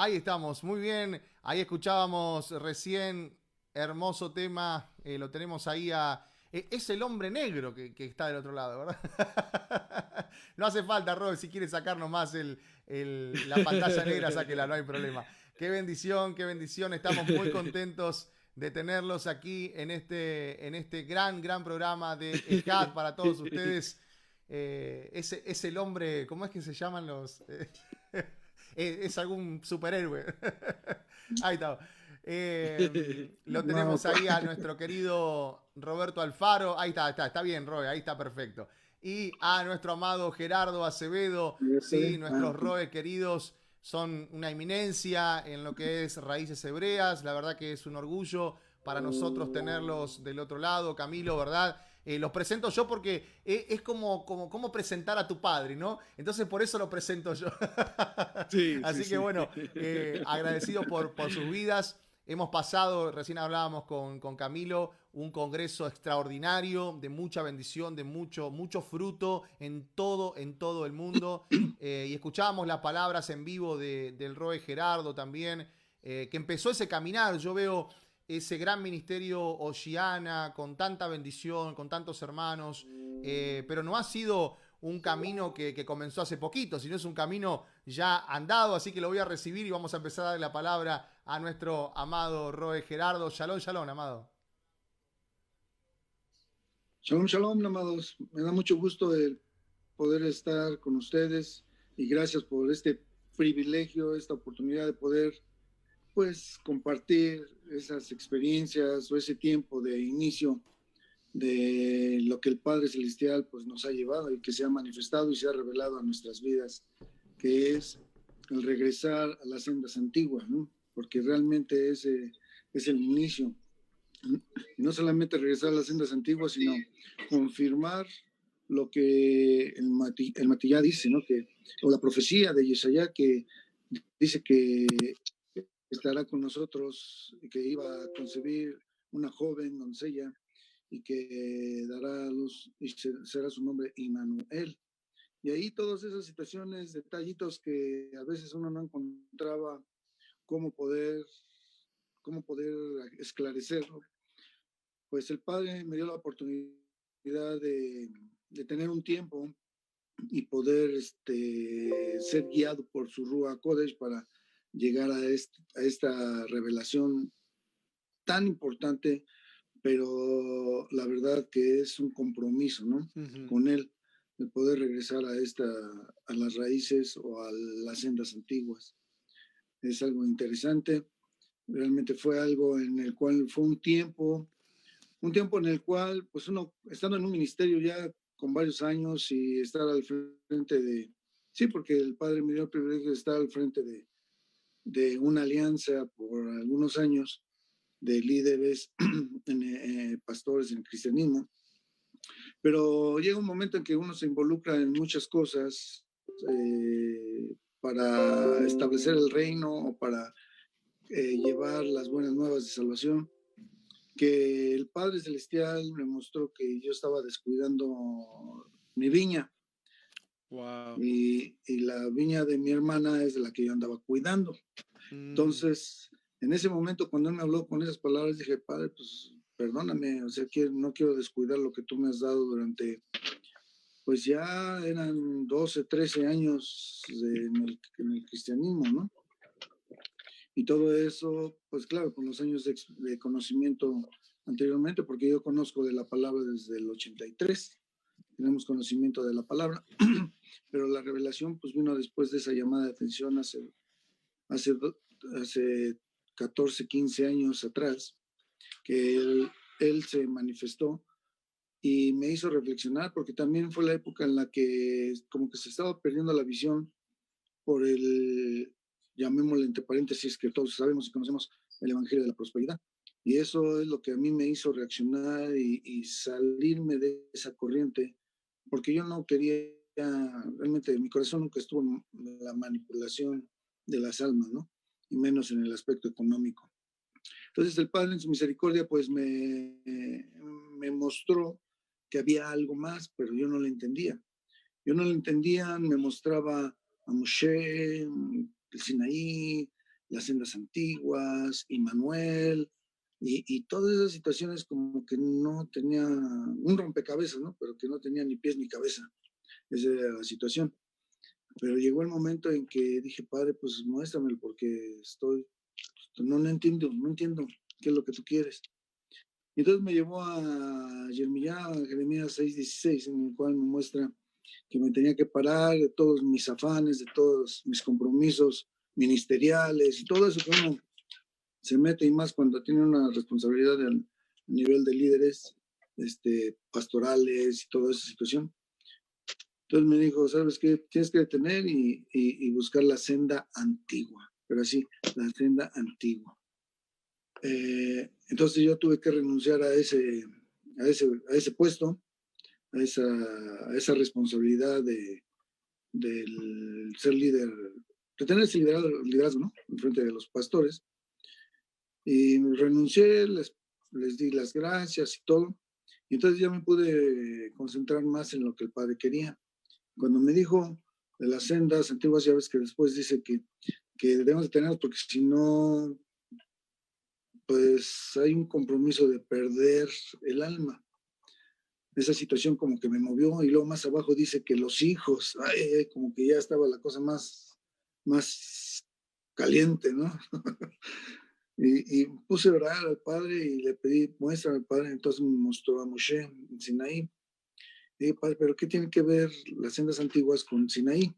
Ahí estamos, muy bien. Ahí escuchábamos recién, hermoso tema. Lo tenemos ahí a. Es el hombre negro que está del otro lado, ¿verdad? No hace falta, Rob, si quiere sacarnos más la pantalla negra, sáquela, no hay problema. Qué bendición, qué bendición. Estamos muy contentos de tenerlos aquí en este gran programa de El CAT para todos ustedes. Es el hombre, ¿cómo es que se llaman los? Es algún superhéroe. Ahí está. Lo No, tenemos ahí a nuestro querido Roberto Alfaro. Ahí está bien, Roe, ahí está perfecto. Y a nuestro amado Gerardo Acevedo, ¿está sí, bien? Ah, nuestros ok. Roe queridos son una eminencia en lo que es raíces hebreas. La verdad que es un orgullo para nosotros tenerlos del otro lado. Camilo, ¿verdad? Los presento yo porque es como presentar a tu padre, ¿no? Entonces por eso lo presento yo. Sí, sí, Así que sí. bueno, agradecido por sus vidas. Hemos pasado, recién hablábamos con Camilo, un congreso extraordinario, de mucha bendición, de mucho fruto en todo el mundo. Y escuchábamos las palabras en vivo del Roe Gerardo también, que empezó ese caminar. Yo veo ese gran ministerio Oceana, con tanta bendición, con tantos hermanos, pero no ha sido un camino que comenzó hace poquito, sino es un camino ya andado, así que lo voy a recibir y vamos a empezar a darle la palabra a nuestro amado Roe Gerardo. Shalom, shalom, amado. Shalom, shalom, amados. Me da mucho gusto el poder estar con ustedes y gracias por este privilegio, esta oportunidad de poder, pues, compartir esas experiencias o ese tiempo de inicio de lo que el Padre Celestial, pues, nos ha llevado y que se ha manifestado y se ha revelado a nuestras vidas, que es el regresar a las sendas antiguas, ¿no? Porque realmente ese es el inicio. Y no solamente regresar a las sendas antiguas, sino confirmar lo que el Matillá dice, ¿no? O la profecía de Yesaya que dice que estará con nosotros, que iba a concebir una joven doncella y que dará a luz y será su nombre Immanuel. Y ahí todas esas situaciones, detallitos que a veces uno no encontraba cómo poder, cómo poder esclarecerlo, pues el Padre me dio la oportunidad de tener un tiempo y poder ser guiado por su Ruach Kodesh para llegar a esta revelación tan importante, pero la verdad que es un compromiso, ¿no? Ujú. Con él, de poder regresar a las raíces o a las sendas antiguas. Es algo interesante, realmente fue algo en el cual fue un tiempo en el cual, pues uno, estando en un ministerio ya con varios años y estar al frente sí, porque el Padre me dio el privilegio de estar al frente de una alianza por algunos años de líderes, pastores en el cristianismo, pero llega un momento en que uno se involucra en muchas cosas para establecer el reino o para llevar las buenas nuevas de salvación, que el Padre Celestial me mostró que yo estaba descuidando mi viña Wow. y la viña de mi hermana es de la que yo andaba cuidando. Mm. Entonces, en ese momento, cuando él me habló con esas palabras, dije, Padre, pues perdóname, o sea, que no quiero descuidar lo que tú me has dado durante, pues ya eran 12 13 años en el cristianismo, ¿no? Y todo eso, pues claro, con los años de conocimiento anteriormente, porque yo conozco de la palabra desde el 83, tenemos conocimiento de la palabra, pero la revelación pues vino después de esa llamada de atención hace, hace 14 15 años atrás, que él se manifestó y me hizo reflexionar, porque también fue la época en la que como que se estaba perdiendo la visión por llamémosle entre paréntesis, que todos sabemos y conocemos, el Evangelio de la Prosperidad. Y eso es lo que a mí me hizo reaccionar y salirme de esa corriente, porque yo no quería, realmente mi corazón nunca estuvo en la manipulación de las almas, ¿no? Y menos en el aspecto económico. Entonces el Padre en su misericordia pues me mostró que había algo más, pero yo no lo entendía. Yo no lo entendía, me mostraba a Moshe, el Sinaí, las sendas antiguas, Immanuel, y todas esas situaciones como que no tenía un rompecabezas, ¿no? Pero que no tenía ni pies ni cabeza. Esa era la situación. Pero llegó el momento en que dije, Padre, pues muéstramelo porque no entiendo qué es lo que tú quieres. Y entonces me llevó a Jeremías 6:16, en el cual me muestra que me tenía que parar de todos mis afanes, de todos mis compromisos ministeriales y todo eso que uno se mete, y más cuando tiene una responsabilidad a nivel de líderes pastorales y toda esa situación. Entonces me dijo, ¿sabes qué? Tienes que detener y buscar la senda antigua, pero así, la senda antigua. Entonces yo tuve que renunciar a ese puesto, a esa responsabilidad del ser líder, de tener ese liderazgo, ¿no? En frente de los pastores. Y renuncié, les di las gracias y todo. Y entonces ya me pude concentrar más en lo que el Padre quería. Cuando me dijo de las sendas antiguas, ya ves que después dice que debemos de tenerlas porque si no, pues hay un compromiso de perder el alma. Esa situación como que me movió, y luego más abajo dice que los hijos, como que ya estaba la cosa más caliente, ¿no? y puse a orar al Padre y le pedí, muestra al Padre. Entonces me mostró a Moshe en Sinaí. Y dije, Padre, ¿pero qué tiene que ver las sendas antiguas con Sinaí?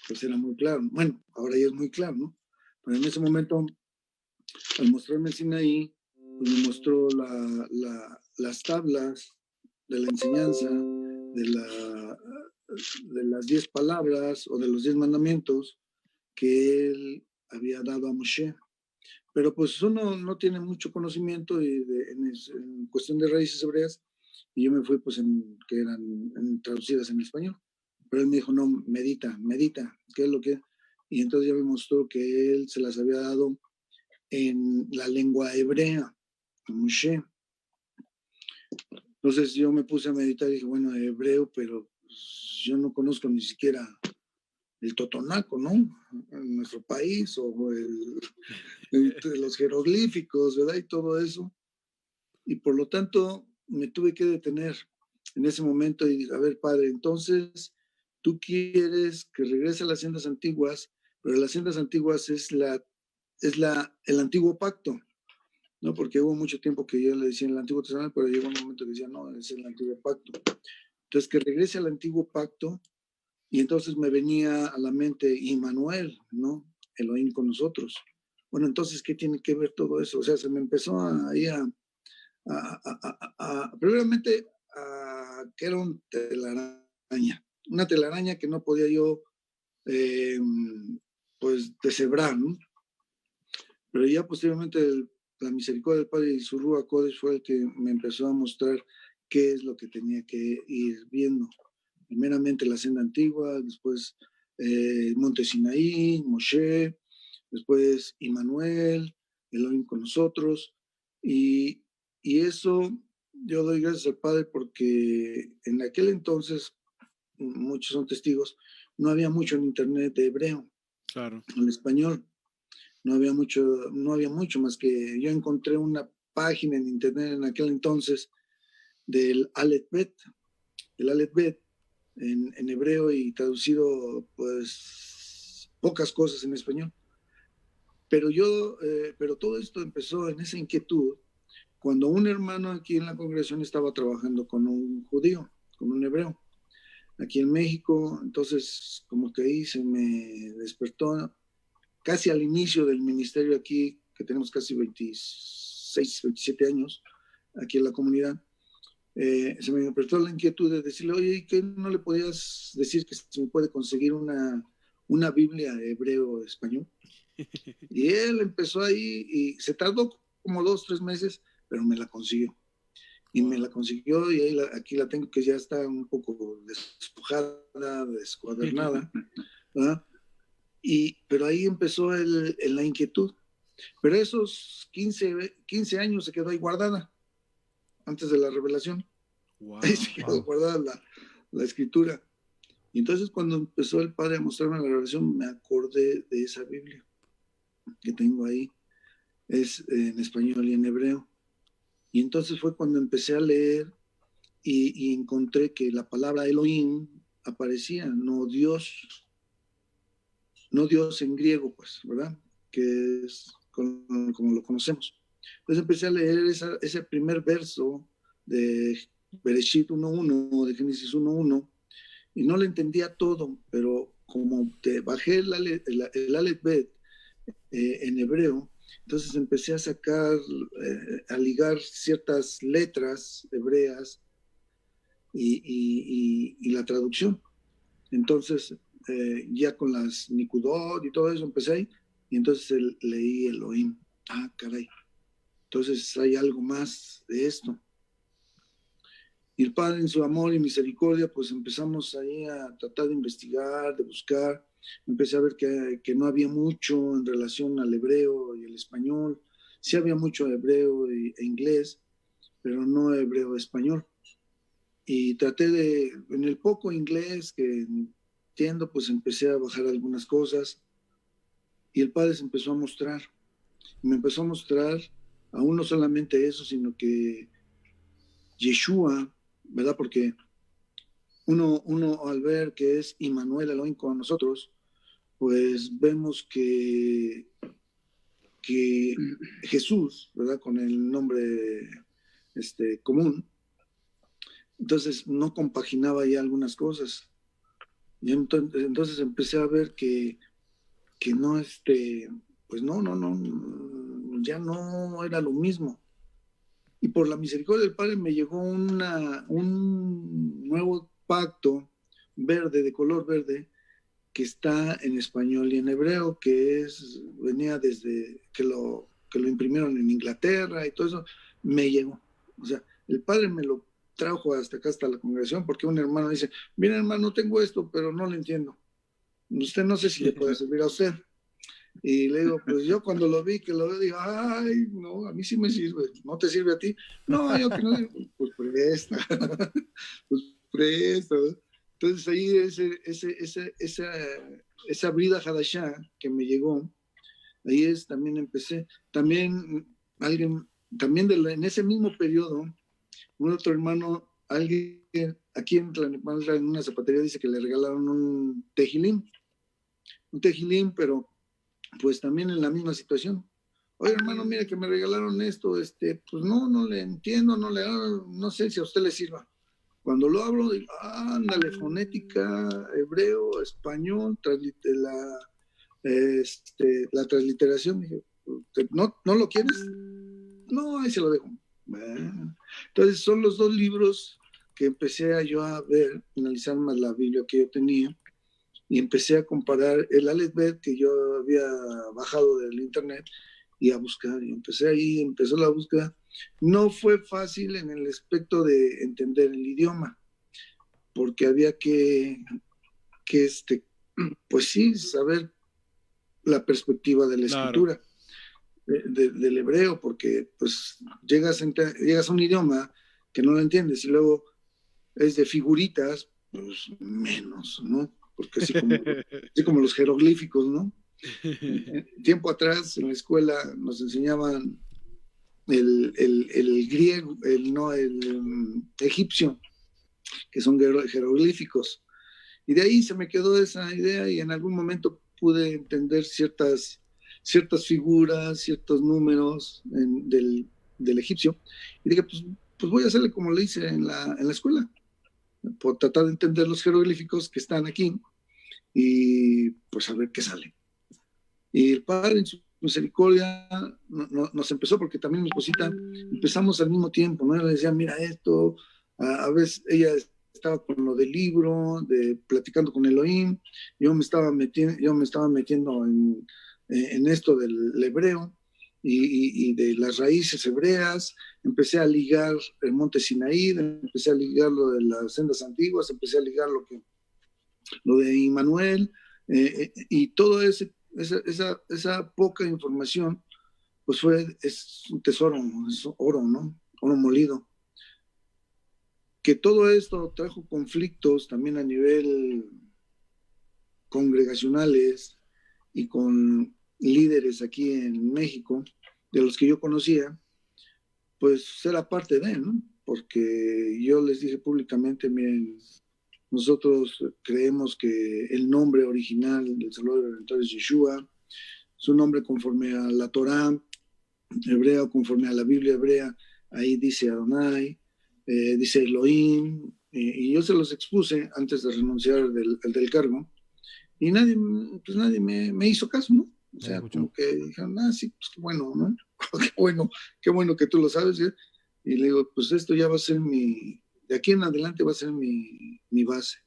Pues era muy claro. Bueno, ahora ya es muy claro, ¿no? Pero en ese momento, al mostrarme el Sinaí, pues me mostró las tablas de la enseñanza, de las 10 palabras o de los 10 mandamientos que él había dado a Moshe. Pero pues uno no tiene mucho conocimiento en cuestión de raíces hebreas, y yo me fui pues que eran traducidas en español. Pero él me dijo, no, medita, ¿qué es lo que? Y entonces ya me mostró que él se las había dado en la lengua hebrea, a Moshe. Entonces yo me puse a meditar y dije, bueno, hebreo, pero pues, yo no conozco ni siquiera el totonaco, ¿no? En nuestro país, o los jeroglíficos, ¿verdad? Y todo eso. Y por lo tanto me tuve que detener en ese momento y dije, a ver, Padre, entonces tú quieres que regrese a las sendas antiguas, pero las sendas antiguas es el antiguo pacto, ¿no? Porque hubo mucho tiempo que yo le decía en el Antiguo Testamento, pero llegó un momento que decía, no, es el antiguo pacto. Entonces, que regrese al antiguo pacto. Y entonces me venía a la mente Immanuel, ¿no? Elohim con nosotros. Bueno, entonces, ¿qué tiene que ver todo eso? O sea, se me empezó primeramente, que era una telaraña que no podía yo, pues, deshebrar, ¿no? Pero ya posteriormente la misericordia del Padre y su Ruach Kodesh fue el que me empezó a mostrar qué es lo que tenía que ir viendo. Primeramente la senda antigua, después Monte Sinaí, Moshe, después Immanuel, Elohim con nosotros. Y eso yo doy gracias al Padre porque en aquel entonces, muchos son testigos, no había mucho en internet de hebreo, claro, en español. No había mucho más que yo encontré una página en internet en aquel entonces del Aleph Bet, en hebreo, y traducido pues pocas cosas en español. Pero todo esto empezó en esa inquietud cuando un hermano aquí en la congregación estaba trabajando con un judío, con un hebreo, aquí en México. Entonces como que ahí se me despertó casi al inicio del ministerio aquí, que tenemos casi 26, 27 años aquí en la comunidad. Se me despertó la inquietud de decirle, oye, ¿qué no le podías decir que se me puede conseguir una Biblia hebreo-español? Y él empezó ahí y se tardó como 2, 3 meses, pero me la consiguió. Y me la consiguió, y aquí la tengo, que ya está un poco despojada, descuadernada, ¿verdad? Pero ahí empezó la inquietud. Pero esos 15 años se quedó ahí guardada, antes de la revelación. Wow. Ahí se quedó guardada la escritura. Y entonces cuando empezó el Padre a mostrarme la revelación, me acordé de esa Biblia. que tengo ahí es en español y en hebreo. Y entonces fue cuando empecé a leer y encontré que la palabra Elohim aparecía, no Dios, no Dios en griego, pues, ¿verdad? Que es como lo conocemos. Entonces empecé a leer ese primer verso de Bereshit 1.1, de Génesis 1.1, y no le entendía todo, pero como te bajé el Aleph Bet en hebreo, entonces empecé a sacar, a ligar ciertas letras hebreas y la traducción. Entonces, ya con las Nikudot y todo eso empecé ahí, y entonces leí Elohim. Ah, caray. Entonces hay algo más de esto. Y el Padre en su amor y misericordia, pues empezamos ahí a tratar de investigar, de buscar. Empecé a ver que no había mucho en relación al hebreo y el español. Sí había mucho hebreo e inglés, pero no hebreo-español. Y traté en el poco inglés que entiendo, pues empecé a bajar algunas cosas. Y el Padre se empezó a mostrar. Me empezó a mostrar aún no solamente eso, sino que Yeshua, ¿verdad? Porque uno al ver que es Immanuel Elohim con nosotros, pues vemos que Jesús, ¿verdad? Con el nombre común, entonces no compaginaba ya algunas cosas. Y entonces empecé a ver que no, pues no, ya no era lo mismo. Y por la misericordia del Padre me llegó un nuevo pacto verde, de color verde, que está en español y en hebreo, venía desde que lo imprimieron en Inglaterra y todo eso, me llegó. O sea, el Padre me lo trajo hasta acá, hasta la congregación, porque un hermano dice, mira hermano, tengo esto, pero no lo entiendo. Usted no sé si le puede servir a usted. Y le digo, pues yo cuando lo vi, que lo veo, digo, ay, no, a mí sí me sirve, ¿no te sirve a ti? No, yo que no, pues presta, pues presta. Entonces ahí esa brida Hadashah que me llegó, ahí también empecé. También en ese mismo periodo, un otro hermano, alguien aquí en una zapatería dice que le regalaron un tejilín, pero pues también en la misma situación. Oye, hermano, mire que me regalaron esto, pues no le entiendo, no sé si a usted le sirva. Cuando lo hablo, digo, ándale, fonética, hebreo, español, la transliteración. Dije, ¿no lo quieres? No, ahí se lo dejo. Entonces, son los dos libros que empecé yo a ver, analizar más la Biblia que yo tenía, y empecé a comparar el Aleph Bet que yo había bajado del internet y a buscar. Y empecé ahí, empezó la búsqueda. No fue fácil en el aspecto de entender el idioma, porque había que pues sí, saber la perspectiva de la Claro. escritura, del hebreo, porque pues llegas a un idioma que no lo entiendes y luego es de figuritas, pues menos, ¿no? Porque así como los jeroglíficos, ¿no? Tiempo atrás en la escuela nos enseñaban el griego, el egipcio, que son jeroglíficos. Y de ahí se me quedó esa idea y en algún momento pude entender ciertas figuras, ciertos números del egipcio. Y dije, pues voy a hacerle como le hice en la escuela, por tratar de entender los jeroglíficos que están aquí y pues a ver qué sale. Y el Padre en su misericordia nos empezó, porque también mi esposita empezamos al mismo tiempo, ¿no? Ella le decía, mira esto, a veces ella estaba con lo del libro, platicando con Elohim, yo me estaba metiendo en esto del hebreo y de las raíces hebreas, empecé a ligar el monte Sinaí, empecé a ligar lo de las sendas antiguas, empecé a ligar lo de Immanuel, y todo esa poca información, pues es un tesoro, es oro, ¿no? Oro molido. Que todo esto trajo conflictos también a nivel congregacionales y con líderes aquí en México, de los que yo conocía, pues era parte de él, ¿no? Porque yo les dije públicamente, miren, nosotros creemos que el nombre original del Salvador Redentor es Yeshua, su nombre conforme a la Torá hebrea, conforme a la Biblia hebrea, ahí dice Adonai, dice Elohim, y yo se los expuse antes de renunciar del cargo, y nadie me hizo caso, ¿no? O sea, como que dijeron, sí, pues qué bueno, ¿no? qué bueno que tú lo sabes, ¿eh? Y le digo, pues esto ya va a ser de aquí en adelante va a ser mi base.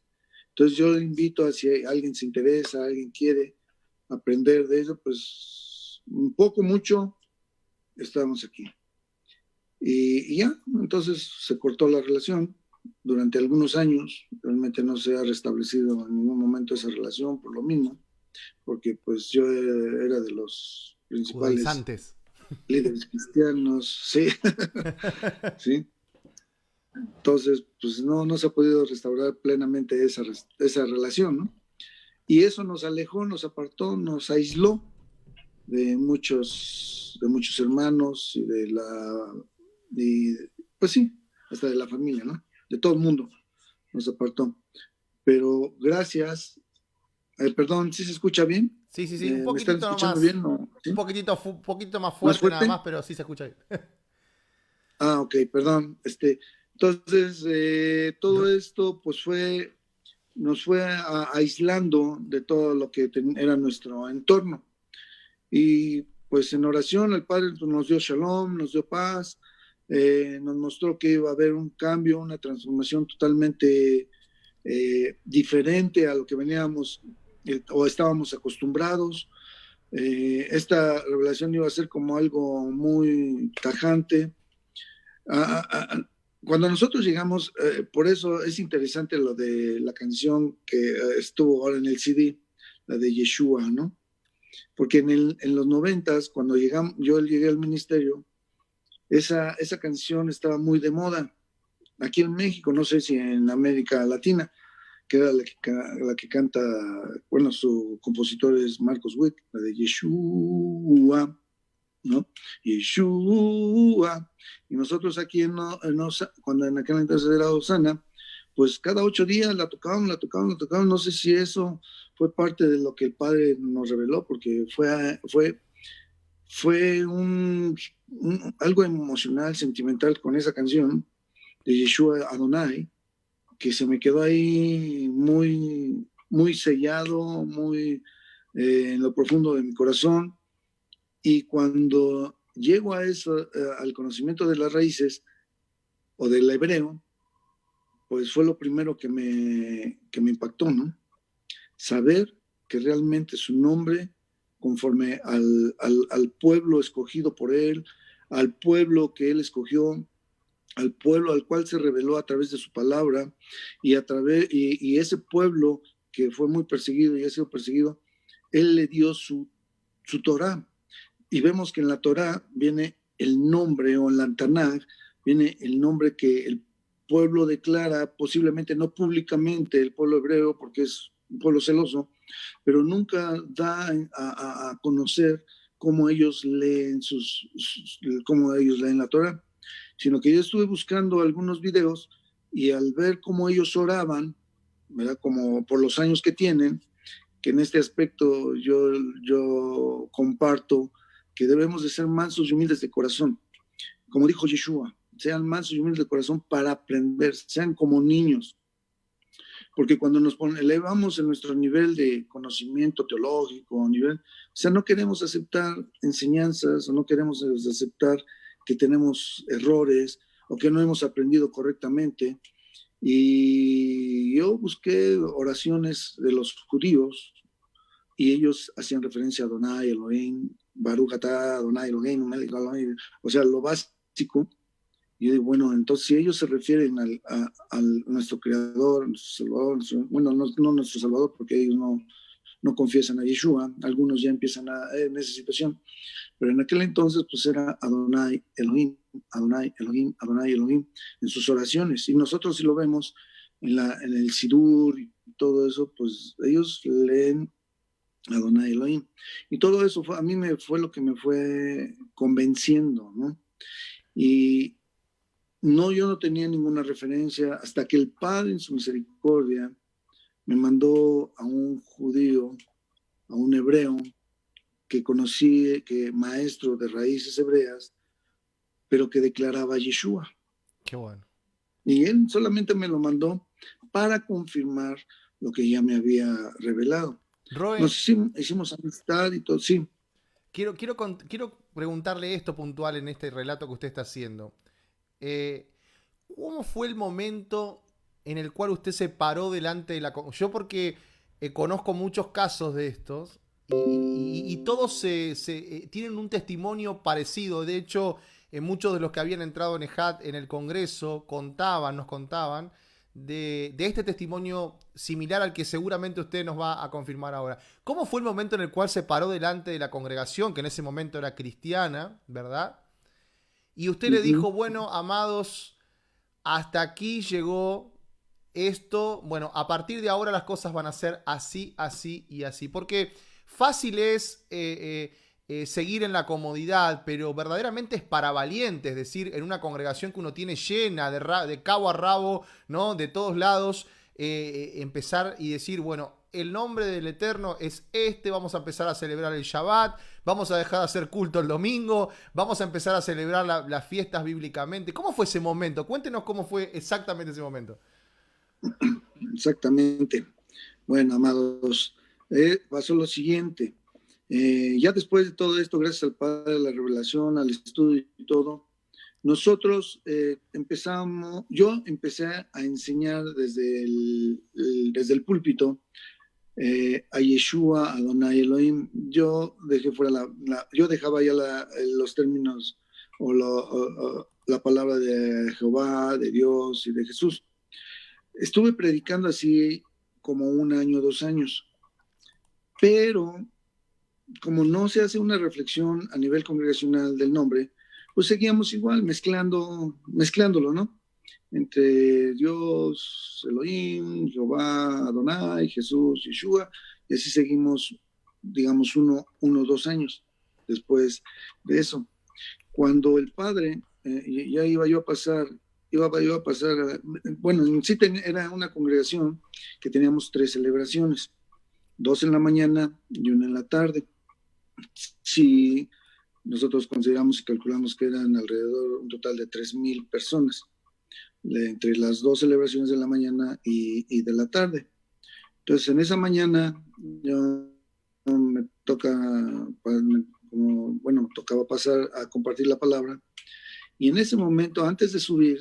Entonces yo invito a si alguien se interesa, alguien quiere aprender de eso, pues un poco, mucho, estamos aquí. Y ya, entonces se cortó la relación durante algunos años, realmente no se ha restablecido en ningún momento esa relación por lo mismo, porque pues yo era de los principales líderes cristianos, sí, sí. Entonces, pues no se ha podido restaurar plenamente esa relación, ¿no? Y eso nos alejó, nos apartó, nos aisló de muchos hermanos y pues sí, hasta de la familia, ¿no? De todo el mundo nos apartó. Pero gracias, perdón, ¿sí se escucha bien? Sí, un ¿Me están poquitito escuchando más. bien? ¿No? ¿Sí? Un poquito más ¿Más fuerte nada fuerte? más, pero sí se escucha bien. Ok, perdón. Entonces, todo esto pues nos fue aislando de todo lo que era nuestro entorno. Y pues en oración el Padre nos dio shalom, nos dio paz, nos mostró que iba a haber un cambio, una transformación totalmente diferente a lo que veníamos o estábamos acostumbrados. Esta revelación iba a ser como algo muy tajante. Cuando nosotros llegamos, por eso es interesante lo de la canción que estuvo ahora en el CD, la de Yeshua, ¿no? Porque en los 90s, cuando yo llegué al ministerio, esa canción estaba muy de moda. Aquí en México, no sé si en América Latina, que era la que canta, bueno, su compositor es Marcos Witt, la de Yeshua, ¿no? Yeshua. Y nosotros aquí cuando en aquel entonces era Osana, pues cada 8 días la tocaban. No sé si eso fue parte de lo que el Padre nos reveló, porque fue algo emocional, sentimental con esa canción de Yeshua Adonai, que se me quedó ahí muy, muy sellado, muy en lo profundo de mi corazón. Y cuando llego a eso, al conocimiento de las raíces o del hebreo, pues fue lo primero que me impactó, ¿no? Saber que realmente su nombre, conforme al pueblo escogido por él, al pueblo que él escogió, al pueblo al cual se reveló a través de su palabra, y ese pueblo que fue muy perseguido y ha sido perseguido, él le dio su Torah. Y vemos que en la Torah viene el nombre, o en la Tanaj viene el nombre que el pueblo declara, posiblemente no públicamente, el pueblo hebreo, porque es un pueblo celoso, pero nunca da a conocer cómo ellos leen cómo ellos leen la Torah, sino que yo estuve buscando algunos videos y al ver cómo ellos oraban, ¿verdad? Como por los años que tienen, que en este aspecto yo comparto que debemos de ser mansos y humildes de corazón. Como dijo Yeshua, sean mansos y humildes de corazón para aprender, sean como niños. Porque cuando nos elevamos en nuestro nivel de conocimiento teológico, o sea, no queremos aceptar enseñanzas o no queremos aceptar que tenemos errores o que no hemos aprendido correctamente. Y yo busqué oraciones de los judíos y ellos hacían referencia a Adonai, Elohim, Baruch atah Adonai, Elohim, o sea, lo básico. Y yo digo, bueno, entonces si ellos se refieren a nuestro Creador, nuestro Salvador, bueno, no nuestro Salvador, porque ellos no confiesan a Yeshua, algunos ya empiezan en esa situación, pero en aquel entonces pues era Adonai, Elohim, Adonai, Elohim, Adonai, Elohim, en sus oraciones. Y nosotros si lo vemos en el Sidur y todo eso, pues ellos leen Adonai Elohim. Y todo eso a mí me fue lo que me fue convenciendo, ¿no? Y no, yo no tenía ninguna referencia hasta que el Padre en su misericordia me mandó a un judío, a un hebreo que conocí, que maestro de raíces hebreas, pero que declaraba Yeshua. Qué bueno. Y él solamente me lo mandó para confirmar lo que ya me había revelado. Roe, Nos hicimos amistad y todo, sí. quiero preguntarle esto puntual en este relato que usted está haciendo. Eh, ¿Cómo fue el momento en el cual usted se paró delante de la... Yo porque conozco muchos casos de estos y todos tienen un testimonio parecido. De hecho, muchos de los que habían entrado en EJAT en el Congreso nos contaban de este testimonio similar al que seguramente usted nos va a confirmar ahora. ¿Cómo fue el momento en el cual se paró delante de la congregación, que en ese momento era cristiana, ¿verdad? Y usted le dijo, bueno, amados, hasta aquí llegó esto, bueno, a partir de ahora las cosas van a ser así, así y así. Porque fácil es seguir en la comodidad, pero verdaderamente es para valientes, es decir, en una congregación que uno tiene llena de cabo a rabo, ¿no? De todos lados, empezar y decir, bueno, el nombre del Eterno es este, vamos a empezar a celebrar el Shabbat, vamos a dejar de hacer culto el domingo, vamos a empezar a celebrar las fiestas bíblicamente. ¿Cómo fue ese momento? Cuéntenos cómo fue exactamente ese momento. Exactamente. Bueno, amados, pasó lo siguiente. Ya después de todo esto, gracias al Padre, a la revelación, al estudio y todo, nosotros yo empecé a enseñar desde el púlpito a Yeshua, a Adonai Elohim. Yo yo dejaba ya los términos o la palabra de Jehová, de Dios y de Jesús. Estuve predicando así como 1 año, 2 años, pero como no se hace una reflexión a nivel congregacional del nombre, pues seguíamos igual, mezclándolo, ¿no? Entre Dios, Elohim, Jehová, Adonai, Jesús, Yeshua, y así seguimos, digamos, 2 años después de eso. Cuando el Padre, ya bueno, en sí era una congregación que teníamos 3 celebraciones, 2 en la mañana y 1 en la tarde. Sí, nosotros consideramos y calculamos que eran alrededor un total de 3,000 personas entre las 2 celebraciones de la mañana y de la tarde. Entonces, en esa mañana yo me tocaba pasar a compartir la palabra, y en ese momento, antes de subir,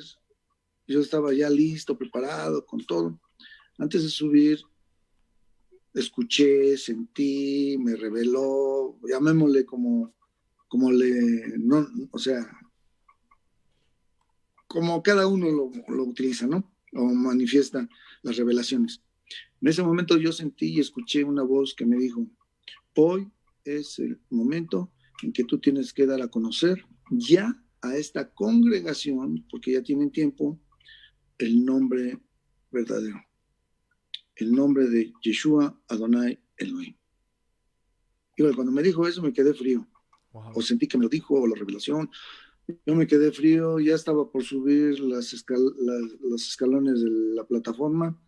yo estaba ya listo, preparado, con todo. Antes de subir, escuché, sentí, me reveló, llamémosle no, o sea, como cada uno lo utiliza, ¿no? O manifiesta las revelaciones. En ese momento yo sentí y escuché una voz que me dijo: hoy es el momento en que tú tienes que dar a conocer ya a esta congregación, porque ya tienen tiempo, el nombre verdadero, el nombre de Yeshua Adonai Elohim. Y bueno, cuando me dijo eso me quedé frío. Wow. O sentí que me lo dijo, o la revelación. Yo me quedé frío, ya estaba por subir los escalones de la plataforma.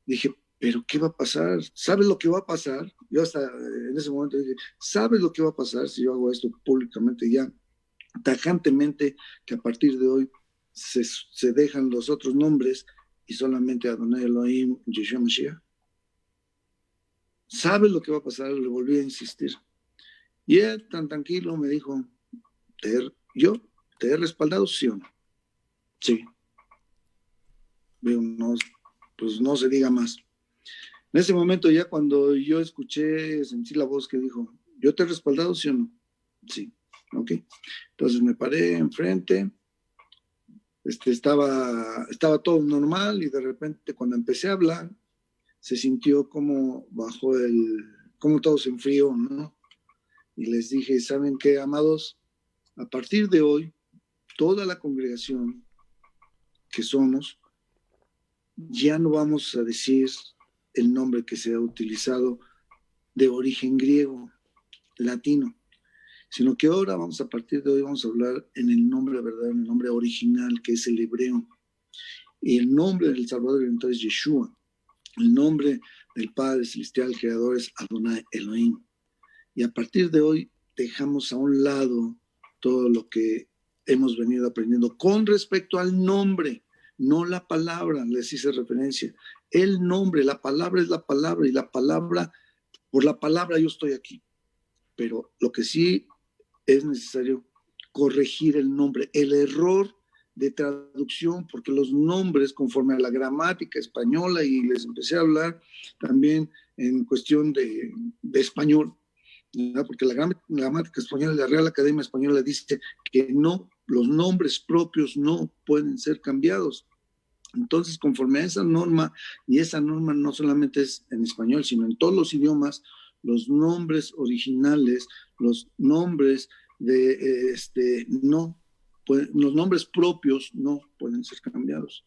Dije, ¿pero qué va a pasar? ¿Sabes lo que va a pasar? Yo hasta en ese momento dije, ¿sabes lo que va a pasar si yo hago esto públicamente ya, tajantemente, que a partir de hoy se dejan los otros nombres y solamente Adonai Elohim, Yeshua Mashiach? ¿Sabes lo que va a pasar? Le volví a insistir. Y él tan tranquilo me dijo, ¿yo te he respaldado, sí o no? Sí. No, pues no se diga más. En ese momento, ya cuando yo escuché, sentí la voz que dijo, ¿yo te he respaldado, sí o no? Sí. Ok. Entonces me paré enfrente, estaba todo normal, y de repente cuando empecé a hablar, se sintió como como todo se enfrió, ¿no? Y les dije, ¿saben qué, amados? A partir de hoy, toda la congregación que somos, ya no vamos a decir el nombre que se ha utilizado de origen griego, latino, sino que ahora a partir de hoy, vamos a hablar en el nombre verdadero, en el nombre original, que es el hebreo. Y el nombre del Salvador entonces es Yeshua. El nombre del Padre Celestial, Creador, es Adonai Elohim. Y a partir de hoy dejamos a un lado todo lo que hemos venido aprendiendo con respecto al nombre, no la palabra, les hice referencia. El nombre, la palabra es la palabra, y la palabra, por la palabra yo estoy aquí. Pero lo que sí es necesario corregir el nombre, el error de traducción, porque los nombres, conforme a la gramática española, y les empecé a hablar también en cuestión de español, ¿no? Porque la gramática española, la Real Academia Española dice que no, los nombres propios no pueden ser cambiados. Entonces, conforme a esa norma, y esa norma no solamente es en español, sino en todos los idiomas, los nombres originales, los nombres de los nombres propios no pueden ser cambiados.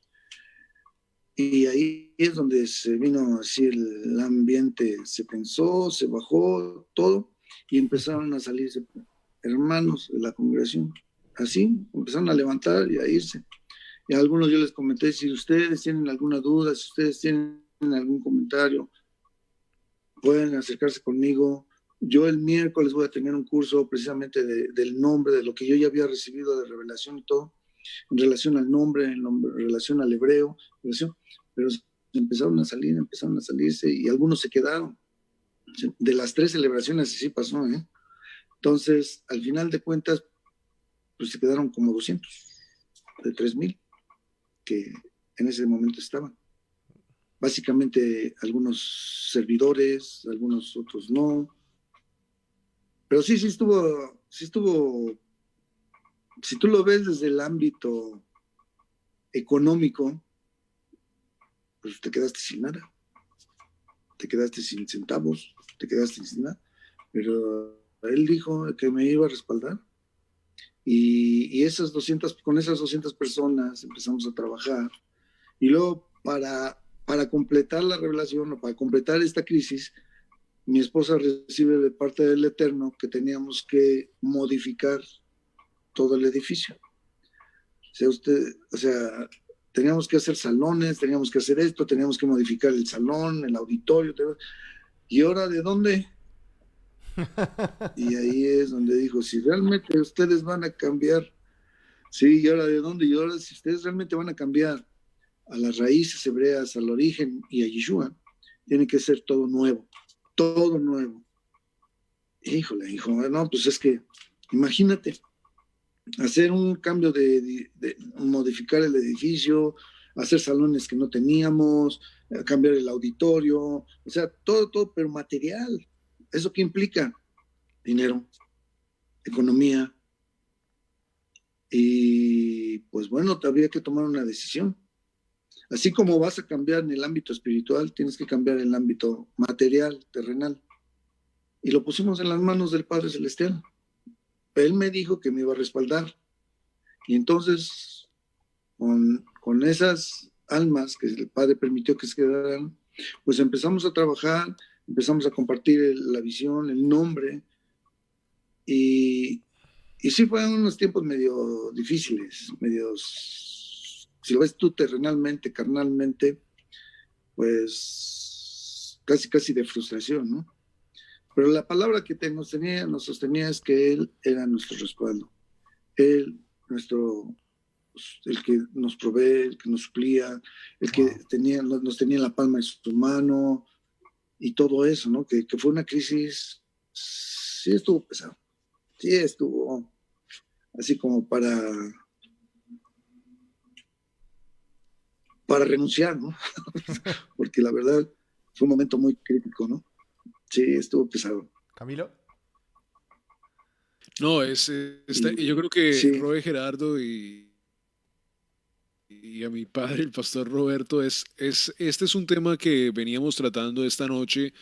Y ahí es donde se vino así el ambiente, se pensó, se bajó todo, y empezaron a salirse hermanos de la congregación. Así empezaron a levantar y a irse. Y a algunos yo les comenté, si ustedes tienen alguna duda, si ustedes tienen algún comentario, pueden acercarse conmigo. Yo el miércoles voy a tener un curso precisamente del nombre, de lo que yo ya había recibido de revelación y todo, en relación al nombre, en relación al hebreo, pero empezaron a salirse, y algunos se quedaron. De las 3 celebraciones así pasó, ¿eh? Entonces, al final de cuentas, pues se quedaron como 200 de 3,000 que en ese momento estaban. Básicamente algunos servidores, algunos otros no. Pero sí estuvo, si tú lo ves desde el ámbito económico, pues te quedaste sin nada. Te quedaste sin centavos, te quedaste sin nada. Pero él dijo que me iba a respaldar. Y con esas 200 personas empezamos a trabajar. Y luego, para completar la revelación, o para completar esta crisis, mi esposa recibe de parte del Eterno que teníamos que modificar todo el edificio. O sea, teníamos que hacer salones, teníamos que hacer esto, teníamos que modificar el salón, el auditorio. ¿Y ahora de dónde? Y ahí es donde dijo, si realmente ustedes van a cambiar, sí, ¿y ahora de dónde? Y ahora si ustedes realmente van a cambiar a las raíces hebreas, al origen y a Yeshua, tiene que ser todo nuevo, todo nuevo. Híjole, hijo, no, pues es que, imagínate, hacer un cambio de modificar el edificio, hacer salones que no teníamos, cambiar el auditorio, o sea, todo, pero material. ¿Eso qué implica? Dinero, economía, y pues bueno, habría que tomar una decisión. Así como vas a cambiar en el ámbito espiritual, tienes que cambiar en el ámbito material, terrenal. Y lo pusimos en las manos del Padre Celestial. Él me dijo que me iba a respaldar. Y entonces, con esas almas que el Padre permitió que se quedaran, pues empezamos a trabajar, empezamos a compartir la visión, el nombre. Y sí fueron unos tiempos medio difíciles, si lo ves tú terrenalmente, carnalmente, pues casi de frustración, ¿no? Pero la palabra que nos sostenía es que Él era nuestro respaldo. Él, el que nos provee, el que nos suplía, el que nos tenía en la palma de su mano, y todo eso, ¿no? Que fue una crisis, sí estuvo pesado, sí estuvo así como para renunciar, ¿no? Porque la verdad fue un momento muy crítico, ¿no? Sí, estuvo pesado. ¿Camilo? No, yo creo que sí. Robe Gerardo y a mi padre, el pastor Roberto, este es un tema que veníamos tratando esta noche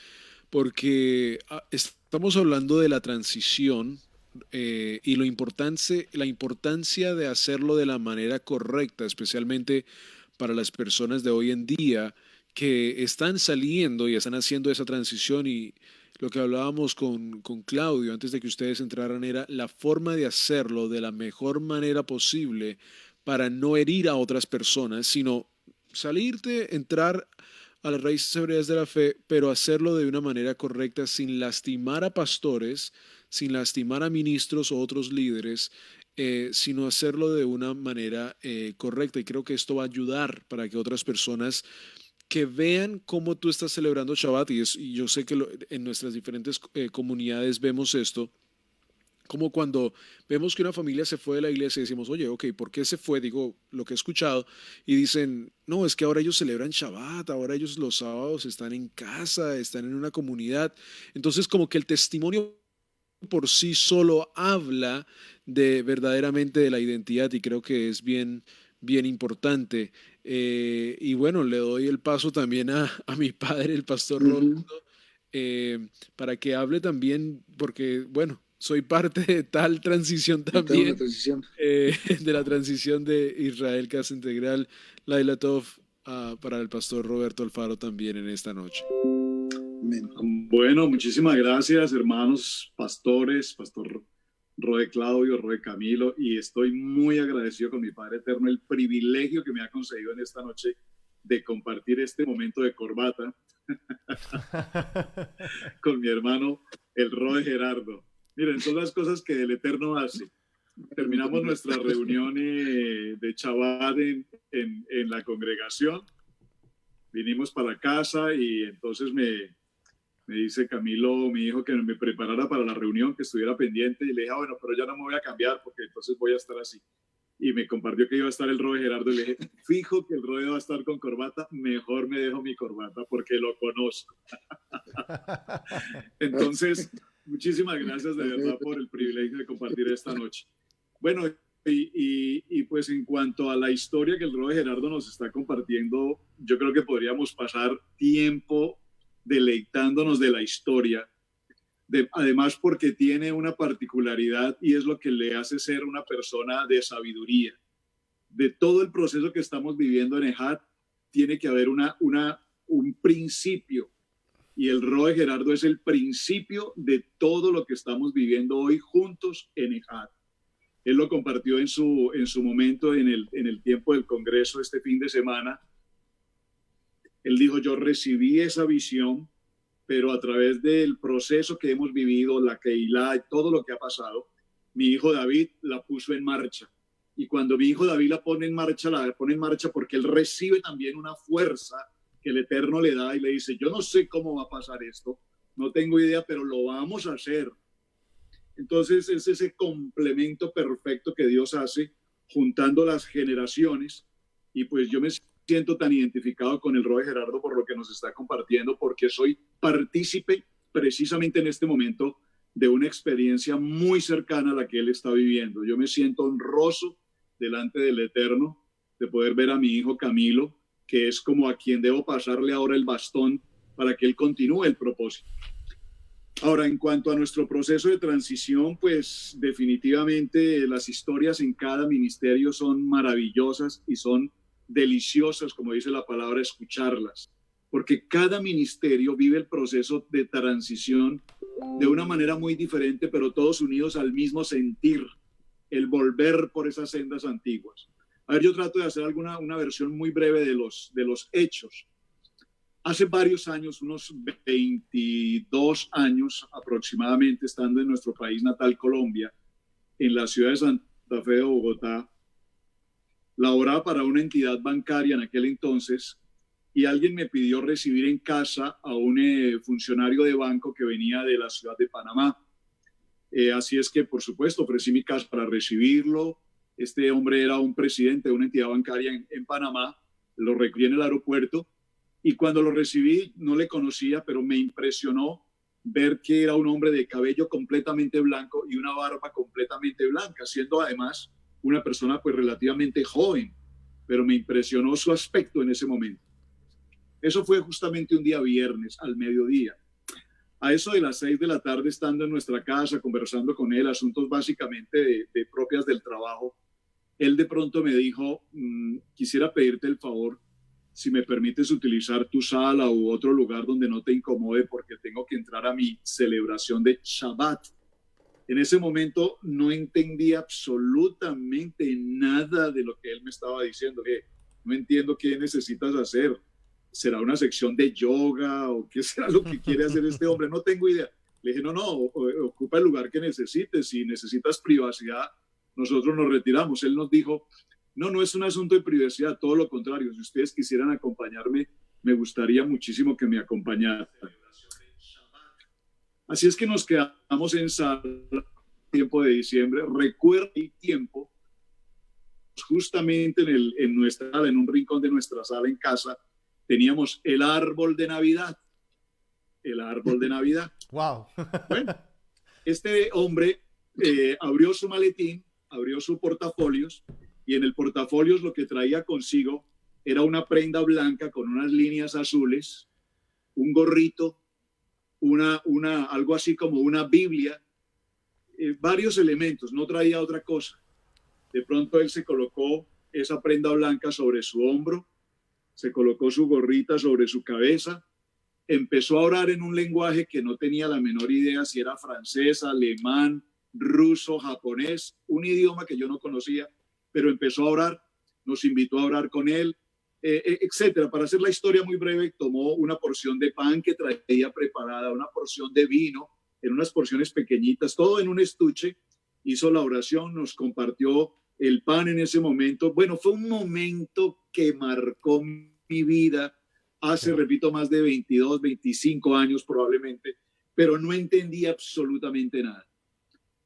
porque estamos hablando de la transición y la importancia de hacerlo de la manera correcta, especialmente para las personas de hoy en día que están saliendo y están haciendo esa transición, y lo que hablábamos con Claudio antes de que ustedes entraran era la forma de hacerlo de la mejor manera posible para no herir a otras personas, sino salirte, entrar a las raíces hebreas de la fe, pero hacerlo de una manera correcta sin lastimar a pastores, sin lastimar a ministros o otros líderes, sino hacerlo de una manera correcta. Y creo que esto va a ayudar para que otras personas que vean cómo tú estás celebrando Shabbat, y yo sé que en nuestras diferentes comunidades vemos esto, como cuando vemos que una familia se fue de la iglesia y decimos, oye, ok, ¿por qué se fue? Digo, lo que he escuchado, y dicen, no, es que ahora ellos celebran Shabbat, ahora ellos los sábados están en casa, están en una comunidad. Entonces, como que el testimonio por sí solo habla de verdaderamente de la identidad, y creo que es bien, bien importante. Y bueno, le doy el paso también a mi padre, el pastor Roberto, para que hable también, porque bueno, soy parte de tal transición también, Transición. de la transición de Israel Casa Integral, Laila Tov, para el pastor Roberto Alfaro también en esta noche. Amén. Bueno, muchísimas gracias, hermanos pastores, pastor Roe Claudio, Roe Camilo, y estoy muy agradecido con mi Padre Eterno el privilegio que me ha concedido en esta noche de compartir este momento de corbata con mi hermano, el Roe Gerardo. Miren, son las cosas que el Eterno hace. Terminamos nuestra reunión de Shabbat en la congregación, vinimos para casa y entonces me dice Camilo, mi hijo, que me preparara para la reunión, que estuviera pendiente, y le dije, bueno, pero ya no me voy a cambiar porque entonces voy a estar así. Y me compartió que iba a estar el Roe Gerardo y le dije, fijo que el Roe va a estar con corbata, mejor me dejo mi corbata porque lo conozco. Entonces, muchísimas gracias de verdad por el privilegio de compartir esta noche. Bueno, y pues en cuanto a la historia que el Roe Gerardo nos está compartiendo, yo creo que podríamos pasar tiempo deleitándonos de la historia, además porque tiene una particularidad y es lo que le hace ser una persona de sabiduría. De todo el proceso que estamos viviendo en Ejat, tiene que haber un principio, y el Roe Gerardo es el principio de todo lo que estamos viviendo hoy juntos en Ejat. Él lo compartió en su momento en el tiempo del Congreso este fin de semana. Él dijo, yo recibí esa visión, pero a través del proceso que hemos vivido, la Keilah y todo lo que ha pasado, mi hijo David la puso en marcha. Y cuando mi hijo David la pone en marcha porque él recibe también una fuerza que el Eterno le da y le dice, yo no sé cómo va a pasar esto, no tengo idea, pero lo vamos a hacer. Entonces es ese complemento perfecto que Dios hace juntando las generaciones, y pues yo me siento tan identificado con el Roe Gerardo por lo que nos está compartiendo, porque soy partícipe precisamente en este momento de una experiencia muy cercana a la que él está viviendo. Yo me siento honroso delante del Eterno de poder ver a mi hijo Camilo, que es como a quien debo pasarle ahora el bastón para que él continúe el propósito. Ahora, en cuanto a nuestro proceso de transición, pues definitivamente las historias en cada ministerio son maravillosas y son deliciosas, como dice la palabra, escucharlas, porque cada ministerio vive el proceso de transición de una manera muy diferente, pero todos unidos al mismo sentir, el volver por esas sendas antiguas. A ver, yo trato de hacer una versión muy breve de los hechos. Hace varios años, unos 22 años aproximadamente, estando en nuestro país natal, Colombia, en la ciudad de Santa Fe de Bogotá, laboraba para una entidad bancaria en aquel entonces, y alguien me pidió recibir en casa a un funcionario de banco que venía de la ciudad de Panamá. Así es que, por supuesto, ofrecí mi casa para recibirlo. Este hombre era un presidente de una entidad bancaria en Panamá, lo recibí en el aeropuerto, y cuando lo recibí no le conocía, pero me impresionó ver que era un hombre de cabello completamente blanco y una barba completamente blanca, siendo además una persona pues relativamente joven, pero me impresionó su aspecto en ese momento. Eso fue justamente un día viernes al mediodía. A eso de las 6 de la tarde, estando en nuestra casa, conversando con él, asuntos básicamente de propias del trabajo, él de pronto me dijo, quisiera pedirte el favor si me permites utilizar tu sala u otro lugar donde no te incomode porque tengo que entrar a mi celebración de Shabbat. En ese momento no entendí absolutamente nada de lo que él me estaba diciendo. No entiendo qué necesitas hacer. ¿Será una sección de yoga o qué será lo que quiere hacer este hombre? No tengo idea. Le dije, no, ocupa el lugar que necesites. Si necesitas privacidad, nosotros nos retiramos. Él nos dijo, no es un asunto de privacidad, todo lo contrario. Si ustedes quisieran acompañarme, me gustaría muchísimo que me acompañaran. Así es que nos quedamos en sala tiempo de diciembre. Recuerdo el tiempo, justamente en nuestra sala, en un rincón de nuestra sala en casa, teníamos el árbol de Navidad. El árbol de Navidad. Wow. Bueno, este hombre abrió su maletín, abrió su portafolios, y en el portafolios lo que traía consigo era una prenda blanca con unas líneas azules, un gorrito, algo así como una Biblia, varios elementos, no traía otra cosa. De pronto él se colocó esa prenda blanca sobre su hombro, se colocó su gorrita sobre su cabeza, empezó a orar en un lenguaje que no tenía la menor idea si era francés, alemán, ruso, japonés, un idioma que yo no conocía, pero empezó a orar, nos invitó a orar con él, etcétera. Para hacer la historia muy breve, tomó una porción de pan que traía preparada, una porción de vino, en unas porciones pequeñitas, todo en un estuche, hizo la oración, nos compartió el pan en ese momento. Bueno, fue un momento que marcó mi vida hace, repito, más de 22, 25 años probablemente, pero no entendí absolutamente nada.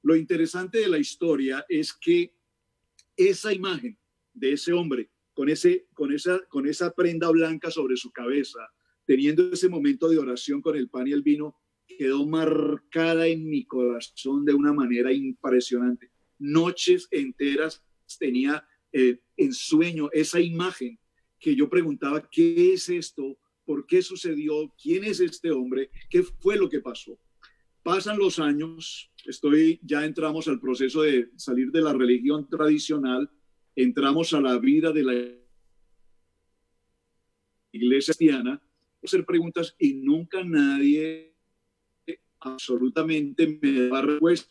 Lo interesante de la historia es que esa imagen de ese hombre con esa prenda blanca sobre su cabeza, teniendo ese momento de oración con el pan y el vino, quedó marcada en mi corazón de una manera impresionante. Noches enteras tenía en sueño esa imagen que yo preguntaba, ¿qué es esto? ¿Por qué sucedió? ¿Quién es este hombre? ¿Qué fue lo que pasó? Pasan los años, ya entramos al proceso de salir de la religión tradicional, entramos a la vida de la iglesia cristiana, hacer preguntas y nunca nadie absolutamente me da respuesta.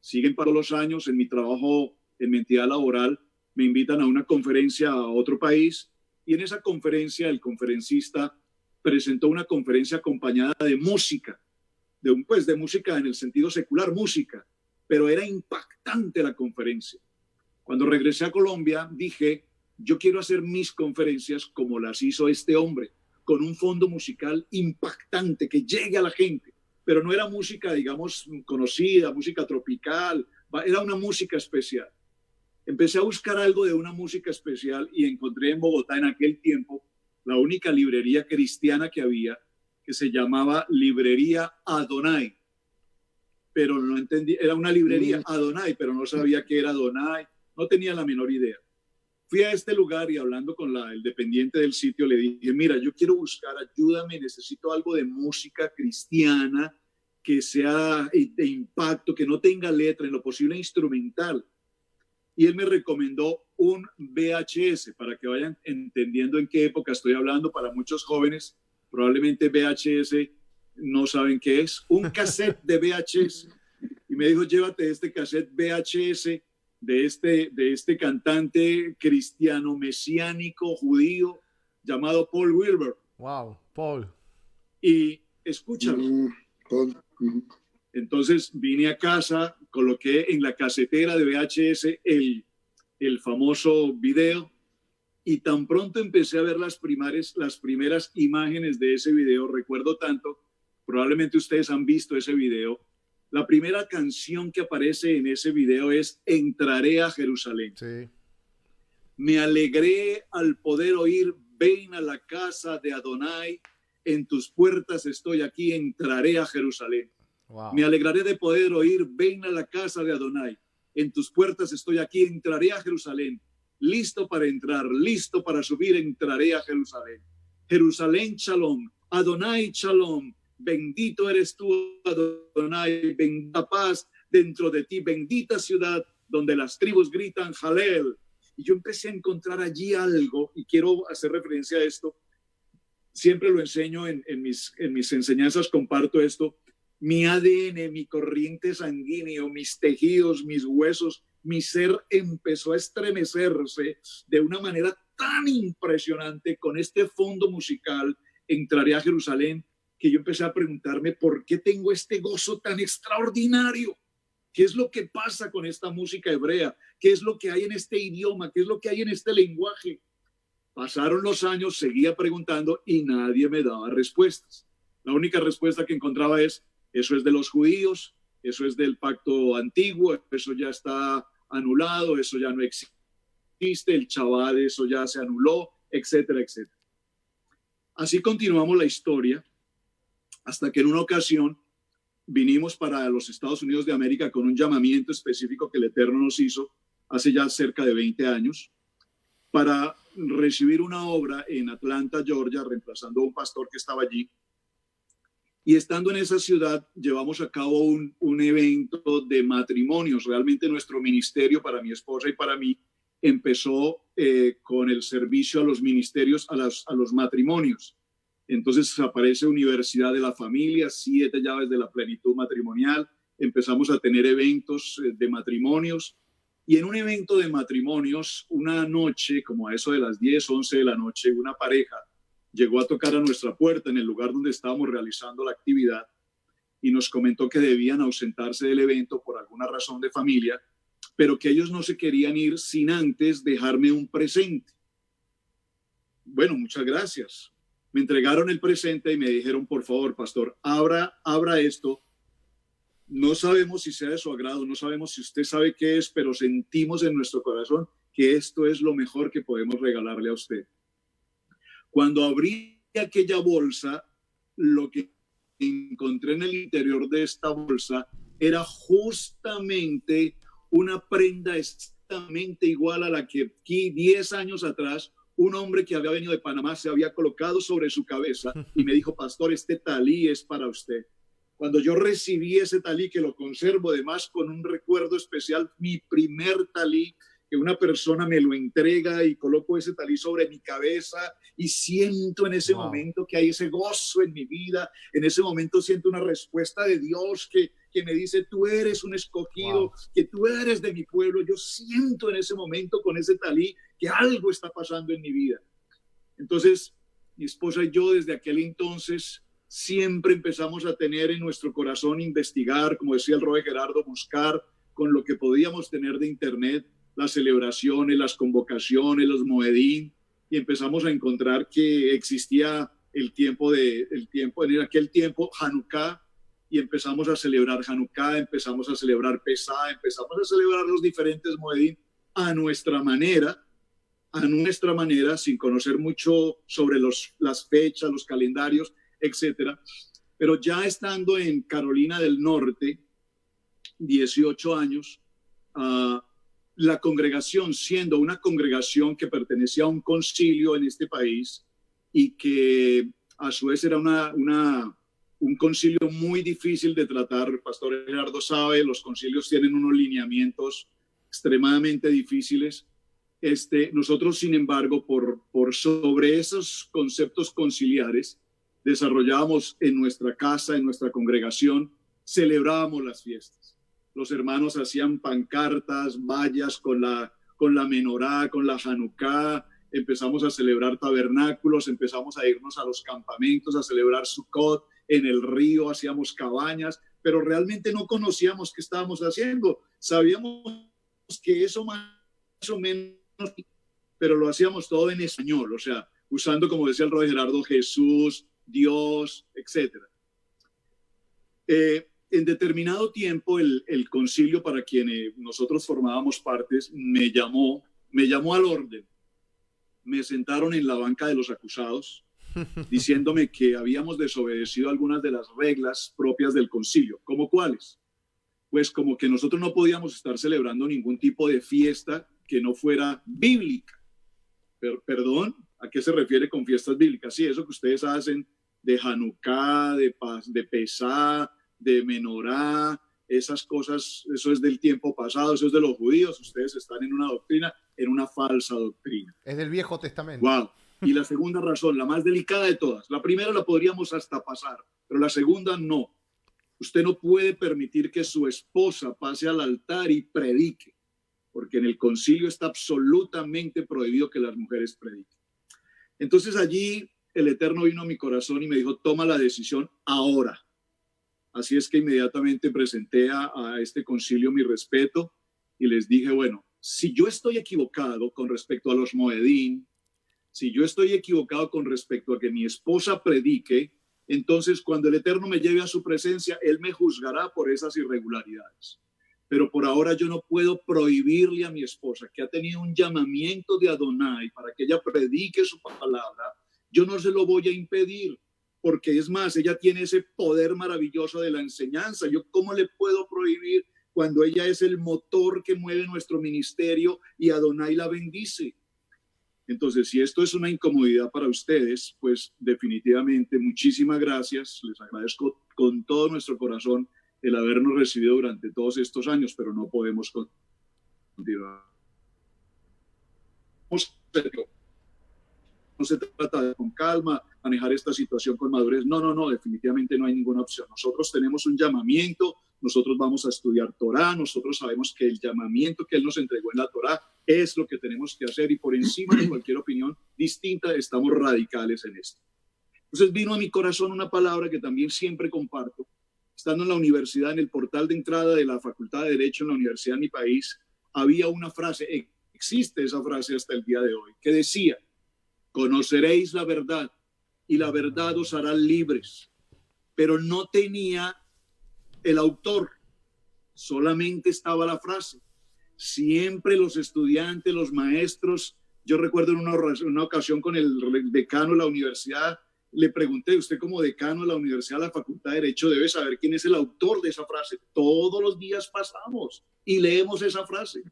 Siguen para los años, en mi trabajo, en mi entidad laboral, me invitan a una conferencia a otro país y en esa conferencia el conferencista presentó una conferencia acompañada de música, de música en el sentido secular, música, pero era impactante la conferencia. Cuando regresé a Colombia dije, yo quiero hacer mis conferencias como las hizo este hombre, con un fondo musical impactante que llegue a la gente, pero no era música, digamos, conocida, música tropical, era una música especial. Empecé a buscar algo de una música especial y encontré en Bogotá en aquel tiempo la única librería cristiana que había, que se llamaba Librería Adonai, pero no entendí, era una librería Adonai, pero no sabía qué era Adonai, no tenía la menor idea. Fui a este lugar y hablando con el dependiente del sitio le dije, mira, yo quiero buscar, ayúdame, necesito algo de música cristiana que sea de impacto, que no tenga letra, en lo posible instrumental. Y él me recomendó un VHS, para que vayan entendiendo en qué época estoy hablando. Para muchos jóvenes, probablemente VHS no saben qué es. Un cassette de VHS. Y me dijo, llévate este cassette VHS de este cantante cristiano mesiánico judío llamado Paul Wilbur. Wow, Paul. Y escúchalo. Entonces vine a casa, coloqué en la casetera de VHS el famoso video y tan pronto empecé a ver las primeras imágenes de ese video. Recuerdo tanto, probablemente ustedes han visto ese video. La primera canción que aparece en ese video es Entraré a Jerusalén. Sí. Me alegré al poder oír ven a la casa de Adonai, en tus puertas estoy aquí, entraré a Jerusalén. Wow. Me alegraré de poder oír ven a la casa de Adonai, en tus puertas estoy aquí, entraré a Jerusalén. Listo para entrar, listo para subir, entraré a Jerusalén. Jerusalén, shalom, Adonai, shalom. Bendito eres tú, Adonai, bendita paz dentro de ti, bendita ciudad donde las tribus gritan Jalel, Y yo empecé a encontrar allí algo, y quiero hacer referencia a esto, siempre lo enseño en mis enseñanzas, comparto esto, mi ADN, mi corriente sanguínea, mis tejidos, mis huesos, mi ser empezó a estremecerse de una manera tan impresionante con este fondo musical, Entraré a Jerusalén, que yo empecé a preguntarme por qué tengo este gozo tan extraordinario. ¿Qué es lo que pasa con esta música hebrea? ¿Qué es lo que hay en este idioma? ¿Qué es lo que hay en este lenguaje? Pasaron los años, seguía preguntando y nadie me daba respuestas. La única respuesta que encontraba es, eso es de los judíos, eso es del pacto antiguo, eso ya está anulado, eso ya no existe, el Shabbat, eso ya se anuló, etcétera, etcétera. Así continuamos la historia hasta que en una ocasión vinimos para los Estados Unidos de América con un llamamiento específico que el Eterno nos hizo hace ya cerca de 20 años para recibir una obra en Atlanta, Georgia, reemplazando a un pastor que estaba allí. Y estando en esa ciudad, llevamos a cabo un evento de matrimonios. Realmente nuestro ministerio para mi esposa y para mí empezó con el servicio a los ministerios, a los matrimonios. Entonces aparece Universidad de la Familia, 7 llaves de la plenitud matrimonial. Empezamos a tener eventos de matrimonios. Y en un evento de matrimonios, una noche, como a eso de las 10, 11 de la noche, una pareja llegó a tocar a nuestra puerta en el lugar donde estábamos realizando la actividad y nos comentó que debían ausentarse del evento por alguna razón de familia, pero que ellos no se querían ir sin antes dejarme un presente. Bueno, muchas gracias. Me entregaron el presente y me dijeron, por favor, pastor, abra esto. No sabemos si sea de su agrado, no sabemos si usted sabe qué es, pero sentimos en nuestro corazón que esto es lo mejor que podemos regalarle a usted. Cuando abrí aquella bolsa, lo que encontré en el interior de esta bolsa era justamente una prenda exactamente igual a la que aquí 10 años atrás un hombre que había venido de Panamá se había colocado sobre su cabeza y me dijo, pastor, este talí es para usted. Cuando yo recibí ese talí, que lo conservo además con un recuerdo especial, mi primer talí, que una persona me lo entrega y coloco ese talí sobre mi cabeza y siento en ese momento que hay ese gozo en mi vida, en ese momento siento una respuesta de Dios que me dice, tú eres un escogido, que tú eres de mi pueblo. Yo siento en ese momento con ese talí que algo está pasando en mi vida. Entonces, mi esposa y yo desde aquel entonces siempre empezamos a tener en nuestro corazón investigar, como decía el Roe Gerardo, buscar con lo que podíamos tener de internet las celebraciones, las convocaciones, los moedín, y empezamos a encontrar que existía en aquel tiempo Hanukkah, y empezamos a celebrar Hanukkah, empezamos a celebrar Pesá, empezamos a celebrar los diferentes moedín a nuestra manera, sin conocer mucho sobre las fechas, los calendarios, etcétera. Pero ya estando en Carolina del Norte, 18 años, la congregación, siendo una congregación que pertenecía a un concilio en este país y que a su vez era un concilio muy difícil de tratar, el pastor Gerardo sabe, los concilios tienen unos lineamientos extremadamente difíciles. Nosotros, sin embargo, por sobre esos conceptos conciliares, desarrollábamos en nuestra casa, en nuestra congregación, celebrábamos las fiestas. Los hermanos hacían pancartas, vallas con la menorá, con la Hanukkah, empezamos a celebrar tabernáculos, empezamos a irnos a los campamentos, a celebrar Sukkot, en el río hacíamos cabañas, pero realmente no conocíamos qué estábamos haciendo. Sabíamos que eso más o menos, pero lo hacíamos todo en español, o sea, usando, como decía el Roy Gerardo, Jesús, Dios, etcétera. En determinado tiempo el concilio para quien nosotros formábamos partes me llamó al orden. Me sentaron en la banca de los acusados diciéndome que habíamos desobedecido algunas de las reglas propias del concilio. ¿Cómo cuáles? Pues como que nosotros no podíamos estar celebrando ningún tipo de fiesta que no fuera bíblica. Perdón, ¿a qué se refiere con fiestas bíblicas? Sí, eso que ustedes hacen de Hanukkah, de Pesá, de Menorá, esas cosas, eso es del tiempo pasado, eso es de los judíos, ustedes están en una doctrina. en una falsa doctrina. Es del Viejo Testamento. Wow. Y la segunda razón, la más delicada de todas. La primera la podríamos hasta pasar, pero la segunda no. Usted no puede permitir que su esposa pase al altar y predique, porque en el concilio está absolutamente prohibido que las mujeres prediquen. Entonces allí el Eterno vino a mi corazón y me dijo, toma la decisión ahora. Así es que inmediatamente presenté a este concilio mi respeto y les dije, bueno, si yo estoy equivocado con respecto a los Moedín, si yo estoy equivocado con respecto a que mi esposa predique, entonces cuando el Eterno me lleve a su presencia, Él me juzgará por esas irregularidades. Pero por ahora yo no puedo prohibirle a mi esposa, que ha tenido un llamamiento de Adonai para que ella predique su palabra, yo no se lo voy a impedir, porque es más, ella tiene ese poder maravilloso de la enseñanza. Yo, ¿cómo le puedo prohibir cuando ella es el motor que mueve nuestro ministerio y Adonai la bendice? Entonces, si esto es una incomodidad para ustedes, pues definitivamente muchísimas gracias. Les agradezco con todo nuestro corazón el habernos recibido durante todos estos años, pero no podemos continuar. No se trata de con calma manejar esta situación con madurez. No, definitivamente no hay ninguna opción. Nosotros tenemos un llamamiento, nosotros vamos a estudiar Torá, nosotros sabemos que el llamamiento que Él nos entregó en la Torá es lo que tenemos que hacer y por encima de cualquier opinión distinta estamos radicales en esto. Entonces vino a mi corazón una palabra que también siempre comparto. Estando en la universidad, en el portal de entrada de la Facultad de Derecho en la universidad de mi país, había una frase, existe esa frase hasta el día de hoy, que decía, conoceréis la verdad y la verdad os hará libres. Pero no tenía el autor, solamente estaba la frase. Siempre los estudiantes, los maestros, yo recuerdo en una ocasión con el decano de la universidad, le pregunté, usted como decano de la universidad, la Facultad de Derecho, debe saber quién es el autor de esa frase. Todos los días pasamos y leemos esa frase.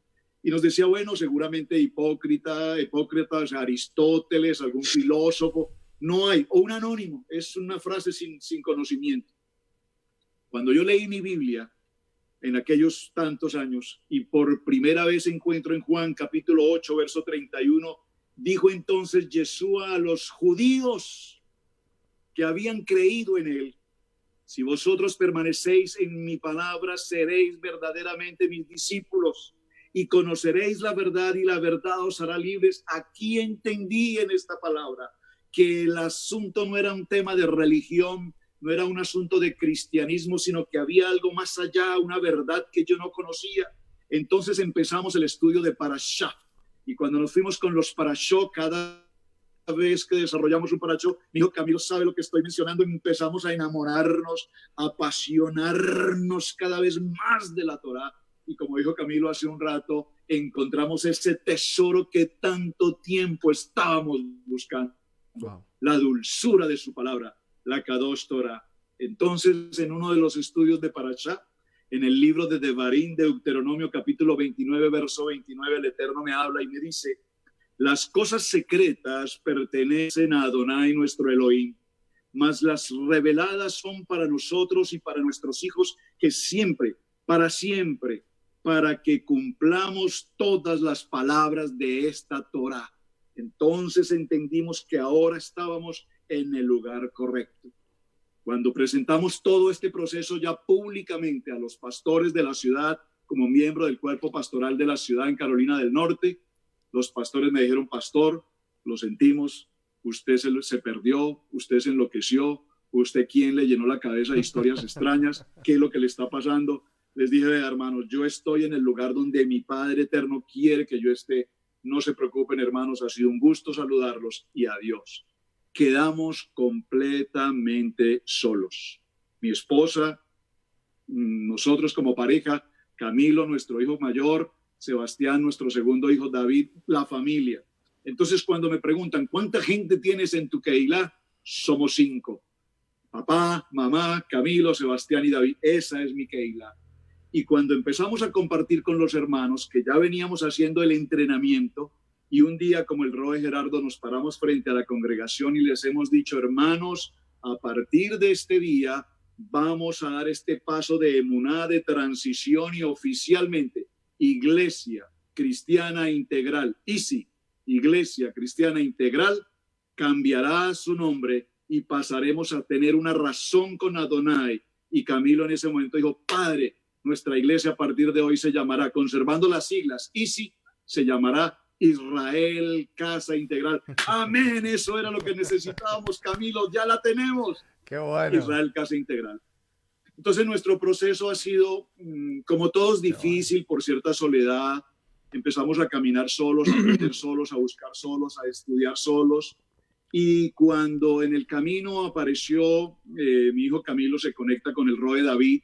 Y nos decía, bueno, seguramente Hipócrates, Aristóteles, algún filósofo, no hay, o un anónimo, es una frase sin conocimiento. Cuando yo leí mi Biblia, en aquellos tantos años, y por primera vez encuentro en Juan capítulo 8, verso 31, dijo entonces Yeshua a los judíos que habían creído en él, si vosotros permanecéis en mi palabra, seréis verdaderamente mis discípulos y conoceréis la verdad y la verdad os hará libres. Aquí entendí en esta palabra que el asunto no era un tema de religión, no era un asunto de cristianismo, sino que había algo más allá, una verdad que yo no conocía. Entonces empezamos el estudio de Parashá. Y cuando nos fuimos con los Parashó, cada vez que desarrollamos un Parashó, mi hijo Camilo sabe lo que estoy mencionando, y empezamos a enamorarnos, a apasionarnos cada vez más de la Torá. Y como dijo Camilo hace un rato, encontramos ese tesoro que tanto tiempo estábamos buscando. Wow. La dulzura de su palabra, la Kadosh Torah. Entonces, en uno de los estudios de Parashá, en el libro de Devarim, Deuteronomio, capítulo 29, verso 29, el Eterno me habla y me dice, las cosas secretas pertenecen a Adonai, nuestro Elohim, mas las reveladas son para nosotros y para nuestros hijos, que siempre, para que cumplamos todas las palabras de esta Torah. Entonces entendimos que ahora estábamos en el lugar correcto. Cuando presentamos todo este proceso ya públicamente a los pastores de la ciudad, como miembro del cuerpo pastoral de la ciudad en Carolina del Norte, los pastores me dijeron, pastor, lo sentimos, usted se perdió, usted se enloqueció, usted quién le llenó la cabeza de historias extrañas, ¿qué es lo que le está pasando? Les dije, hermanos, yo estoy en el lugar donde mi Padre Eterno quiere que yo esté. No se preocupen, hermanos, ha sido un gusto saludarlos y adiós. Quedamos completamente solos. Mi esposa, nosotros como pareja, Camilo, nuestro hijo mayor, Sebastián, nuestro segundo hijo, David, la familia. Entonces, cuando me preguntan, ¿cuánta gente tienes en tu Keilah? Somos 5. Papá, mamá, Camilo, Sebastián y David. Esa es mi Keilah. Y cuando empezamos a compartir con los hermanos, que ya veníamos haciendo el entrenamiento, y un día como el Roe Gerardo nos paramos frente a la congregación y les hemos dicho, hermanos, a partir de este día vamos a dar este paso de emuná, de transición y oficialmente, iglesia Cristiana Integral, ICI, Iglesia Cristiana Integral, cambiará su nombre y pasaremos a tener una razón con Adonai. Y Camilo en ese momento dijo, Padre, nuestra iglesia a partir de hoy se llamará, conservando las siglas, ICI, se llamará Israel Casa Integral. Amén, eso era lo que necesitábamos, Camilo, ya la tenemos. Qué bueno. Israel Casa Integral. Entonces nuestro proceso ha sido, como todos, difícil por cierta soledad. Empezamos a caminar solos, a aprender solos, a buscar solos, a estudiar solos. Y cuando en el camino apareció, mi hijo Camilo se conecta con el Roe David,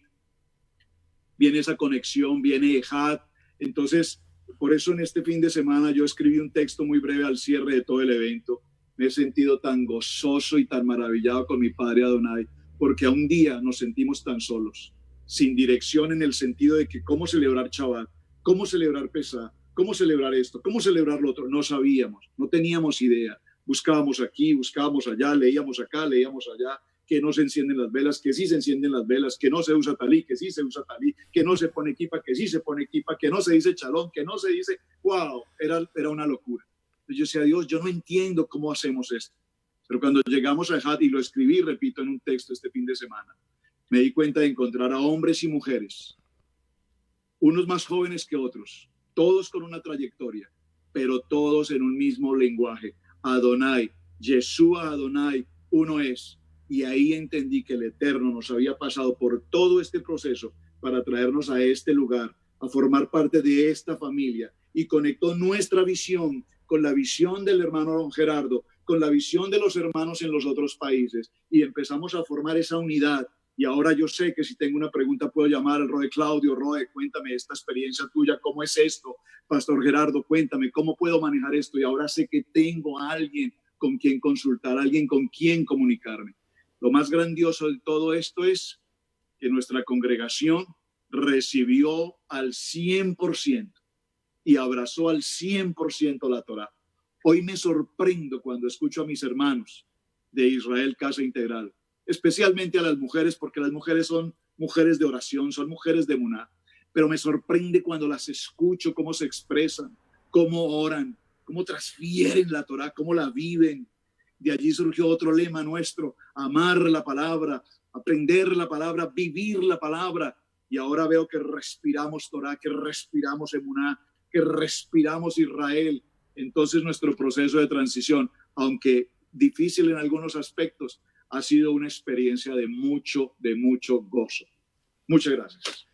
viene esa conexión, viene Ejad. Entonces, por eso en este fin de semana yo escribí un texto muy breve al cierre de todo el evento. Me he sentido tan gozoso y tan maravillado con mi padre Adonai, porque a un día nos sentimos tan solos, sin dirección en el sentido de que cómo celebrar Shabbat, cómo celebrar Pesá, cómo celebrar esto, cómo celebrar lo otro. No sabíamos, no teníamos idea. Buscábamos aquí, buscábamos allá, leíamos acá, leíamos allá, que no se encienden las velas, que sí se encienden las velas, que no se usa talí, que sí se usa talí, que no se pone equipa, que sí se pone equipa, que no se dice chalón, que no se dice, wow, era una locura. Entonces yo decía, Dios, yo no entiendo cómo hacemos esto. Pero cuando llegamos a Ejad, y lo escribí, repito, en un texto este fin de semana, me di cuenta de encontrar a hombres y mujeres, unos más jóvenes que otros, todos con una trayectoria, pero todos en un mismo lenguaje. Adonai, Yeshua Adonai, uno es. Y ahí entendí que el Eterno nos había pasado por todo este proceso para traernos a este lugar, a formar parte de esta familia, y conectó nuestra visión con la visión del hermano don Gerardo, con la visión de los hermanos en los otros países, y empezamos a formar esa unidad. Y ahora yo sé que si tengo una pregunta puedo llamar al Roe Claudio. Roe, cuéntame esta experiencia tuya, ¿cómo es esto? Pastor Gerardo, cuéntame, ¿cómo puedo manejar esto? Y ahora sé que tengo a alguien con quien consultar, a alguien con quien comunicarme. Lo más grandioso de todo esto es que nuestra congregación recibió al 100% y abrazó al 100% la Torá. Hoy me sorprendo cuando escucho a mis hermanos de Israel Casa Integral, especialmente a las mujeres, porque las mujeres son mujeres de oración, son mujeres de emuná, pero me sorprende cuando las escucho, cómo se expresan, cómo oran, cómo transfieren la Torá, cómo la viven. De allí surgió otro lema nuestro: amar la palabra, aprender la palabra, vivir la palabra. Y ahora veo que respiramos Torá, que respiramos emuná, que respiramos Israel. Entonces nuestro proceso de transición, aunque difícil en algunos aspectos, ha sido una experiencia de mucho gozo. Muchas gracias.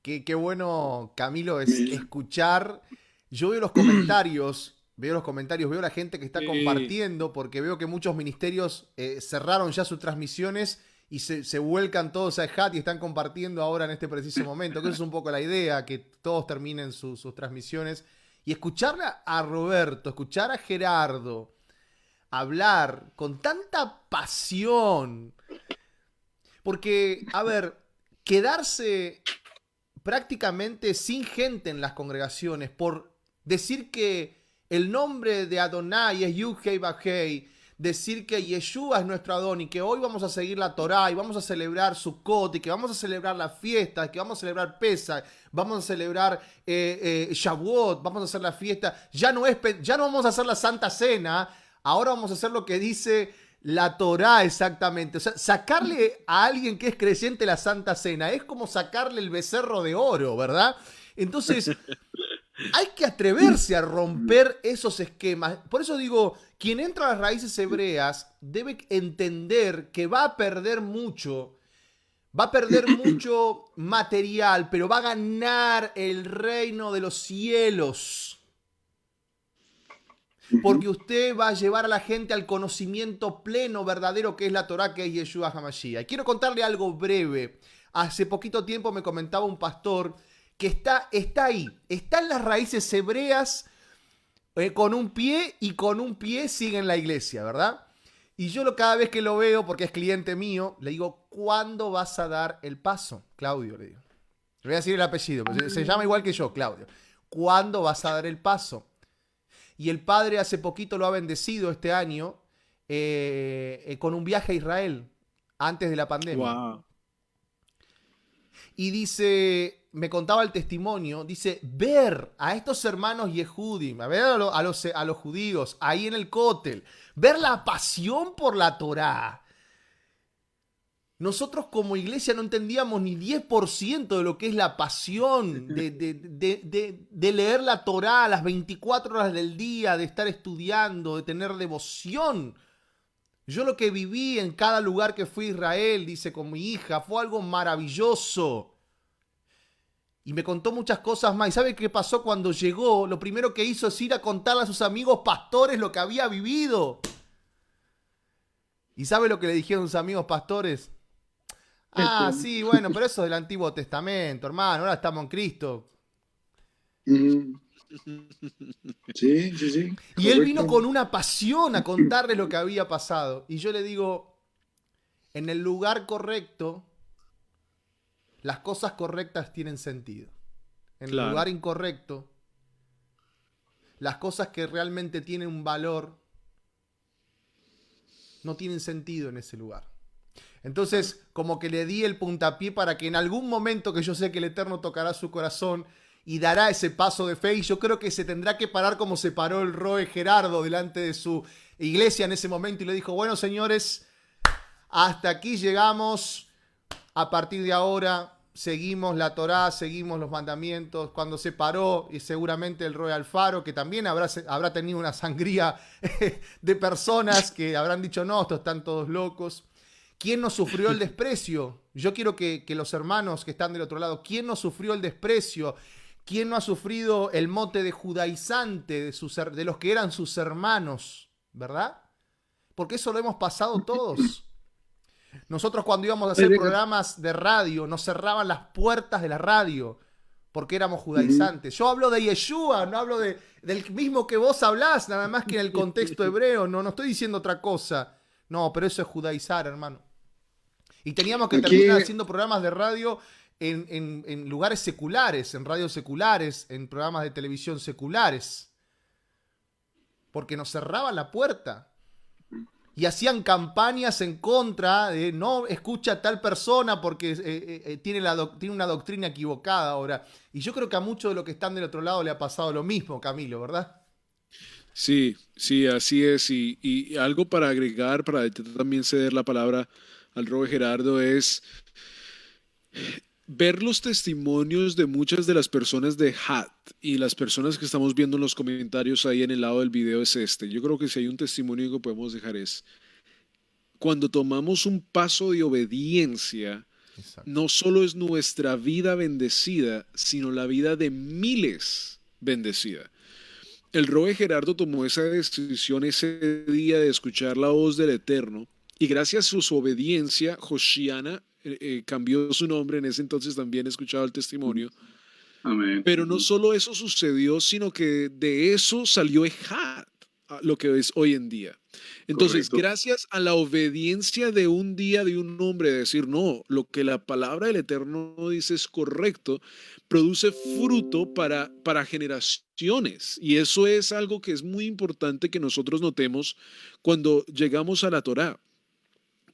Qué bueno, Camilo, es escuchar. Yo veo los comentarios, veo la gente que está compartiendo, porque veo que muchos ministerios cerraron ya sus transmisiones y se vuelcan todos a Ejad y están compartiendo ahora en este preciso momento, que eso es un poco la idea, que todos terminen sus transmisiones. Y escuchar a Roberto, escuchar a Gerardo hablar con tanta pasión, porque, a ver, quedarse prácticamente sin gente en las congregaciones por decir que el nombre de Adonai es Yud-Hei Vah-Hei, decir que Yeshua es nuestro Adón y que hoy vamos a seguir la Torá y vamos a celebrar Sukkot y que vamos a celebrar la fiesta, que vamos a celebrar Pesach, vamos a celebrar Shavuot, vamos a hacer la fiesta, ya no vamos a hacer la Santa Cena, ahora vamos a hacer lo que dice la Torá exactamente. O sea, sacarle a alguien que es creyente la Santa Cena es como sacarle el becerro de oro, ¿verdad? Entonces, hay que atreverse a romper esos esquemas. Por eso digo, quien entra a las raíces hebreas debe entender que va a perder mucho material, pero va a ganar el reino de los cielos. Porque usted va a llevar a la gente al conocimiento pleno, verdadero, que es la Torá, que es Yeshua HaMashiach. Quiero contarle algo breve. Hace poquito tiempo me comentaba un pastor que está ahí, está en las raíces hebreas con un pie y con un pie sigue en la iglesia, ¿verdad? Y yo cada vez que lo veo, porque es cliente mío, le digo, ¿cuándo vas a dar el paso? Claudio, le digo. Le voy a decir el apellido, pero se llama igual que yo, Claudio. ¿Cuándo vas a dar el paso? Y el padre hace poquito lo ha bendecido este año con un viaje a Israel, antes de la pandemia. Wow. Y dice, me contaba el testimonio, dice, ver a estos hermanos Yehudim, a ver a los judíos ahí en el Kotel, ver la pasión por la Torá. Nosotros como iglesia no entendíamos ni 10% de lo que es la pasión de leer la Torá a las 24 horas del día, de estar estudiando, de tener devoción. Yo lo que viví en cada lugar que fui a Israel, dice, con mi hija, fue algo maravilloso. Y me contó muchas cosas más. ¿Y sabe qué pasó cuando llegó? Lo primero que hizo es ir a contarle a sus amigos pastores lo que había vivido. ¿Y sabe lo que le dijeron sus amigos pastores? Ah, sí, bueno, pero eso es del Antiguo Testamento, hermano. Ahora estamos en Cristo. Sí, sí, sí. Y él vino con una pasión a contarle lo que había pasado. Y yo le digo, en el lugar correcto, las cosas correctas tienen sentido. En el lugar incorrecto, las cosas que realmente tienen un valor no tienen sentido en ese lugar. Entonces, como que le di el puntapié para que en algún momento, que yo sé que el Eterno tocará su corazón y dará ese paso de fe, y yo creo que se tendrá que parar como se paró el Roe Gerardo delante de su iglesia en ese momento y le dijo, bueno, señores, hasta aquí llegamos, a partir de ahora seguimos la Torá, seguimos los mandamientos. Cuando se paró, y seguramente el Roe Alfaro, que también habrá tenido una sangría de personas que habrán dicho, no, estos están todos locos. ¿Quién no sufrió el desprecio? Yo quiero que los hermanos que están del otro lado, ¿quién no sufrió el desprecio? ¿Quién no ha sufrido el mote de judaizante de los que eran sus hermanos? ¿Verdad? Porque eso lo hemos pasado todos. Nosotros cuando íbamos a hacer programas de radio, nos cerraban las puertas de la radio porque éramos judaizantes. Yo hablo de Yeshua, no hablo del mismo que vos hablás, nada más que en el contexto hebreo. No estoy diciendo otra cosa. No, pero eso es judaizar, hermano. Y teníamos que terminar haciendo programas de radio en lugares seculares, en radios seculares, en programas de televisión seculares. Porque nos cerraban la puerta. Y hacían campañas en contra de no escucha a tal persona porque tiene una doctrina equivocada ahora. Y yo creo que a muchos de los que están del otro lado le ha pasado lo mismo, Camilo, ¿verdad? Sí, sí, así es. Y algo para agregar, para también ceder la palabra al Robe Gerardo, es ver los testimonios de muchas de las personas de HAT y las personas que estamos viendo en los comentarios ahí en el lado del video es este. Yo creo que si hay un testimonio que podemos dejar es cuando tomamos un paso de obediencia, exacto, no solo es nuestra vida bendecida, sino la vida de miles bendecida. El Robe Gerardo tomó esa decisión ese día de escuchar la voz del Eterno y gracias a su obediencia, Joshiana cambió su nombre, en ese entonces también he escuchado el testimonio. Amén. Pero no solo eso sucedió, sino que de eso salió Ejad, lo que es hoy en día. Entonces, correcto, gracias a la obediencia de un día de un hombre, de decir, no, lo que la palabra del Eterno dice es correcto, produce fruto para generaciones. Y eso es algo que es muy importante que nosotros notemos cuando llegamos a la Torá.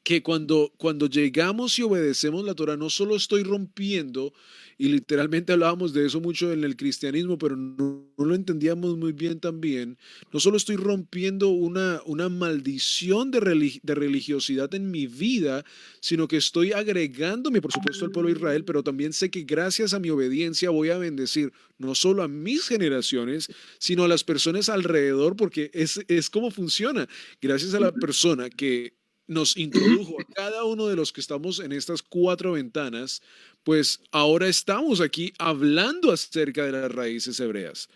Que cuando llegamos y obedecemos la Torá, no solo estoy rompiendo, y literalmente hablábamos de eso mucho en el cristianismo, pero no lo entendíamos muy bien también, no solo estoy rompiendo una maldición de religiosidad en mi vida, sino que estoy agregándome, por supuesto, al pueblo de Israel, pero también sé que gracias a mi obediencia voy a bendecir no solo a mis generaciones, sino a las personas alrededor, porque es como funciona. Gracias a la persona que nos introdujo a cada uno de los que estamos en estas 4 ventanas, pues ahora estamos aquí hablando acerca de las raíces hebreas.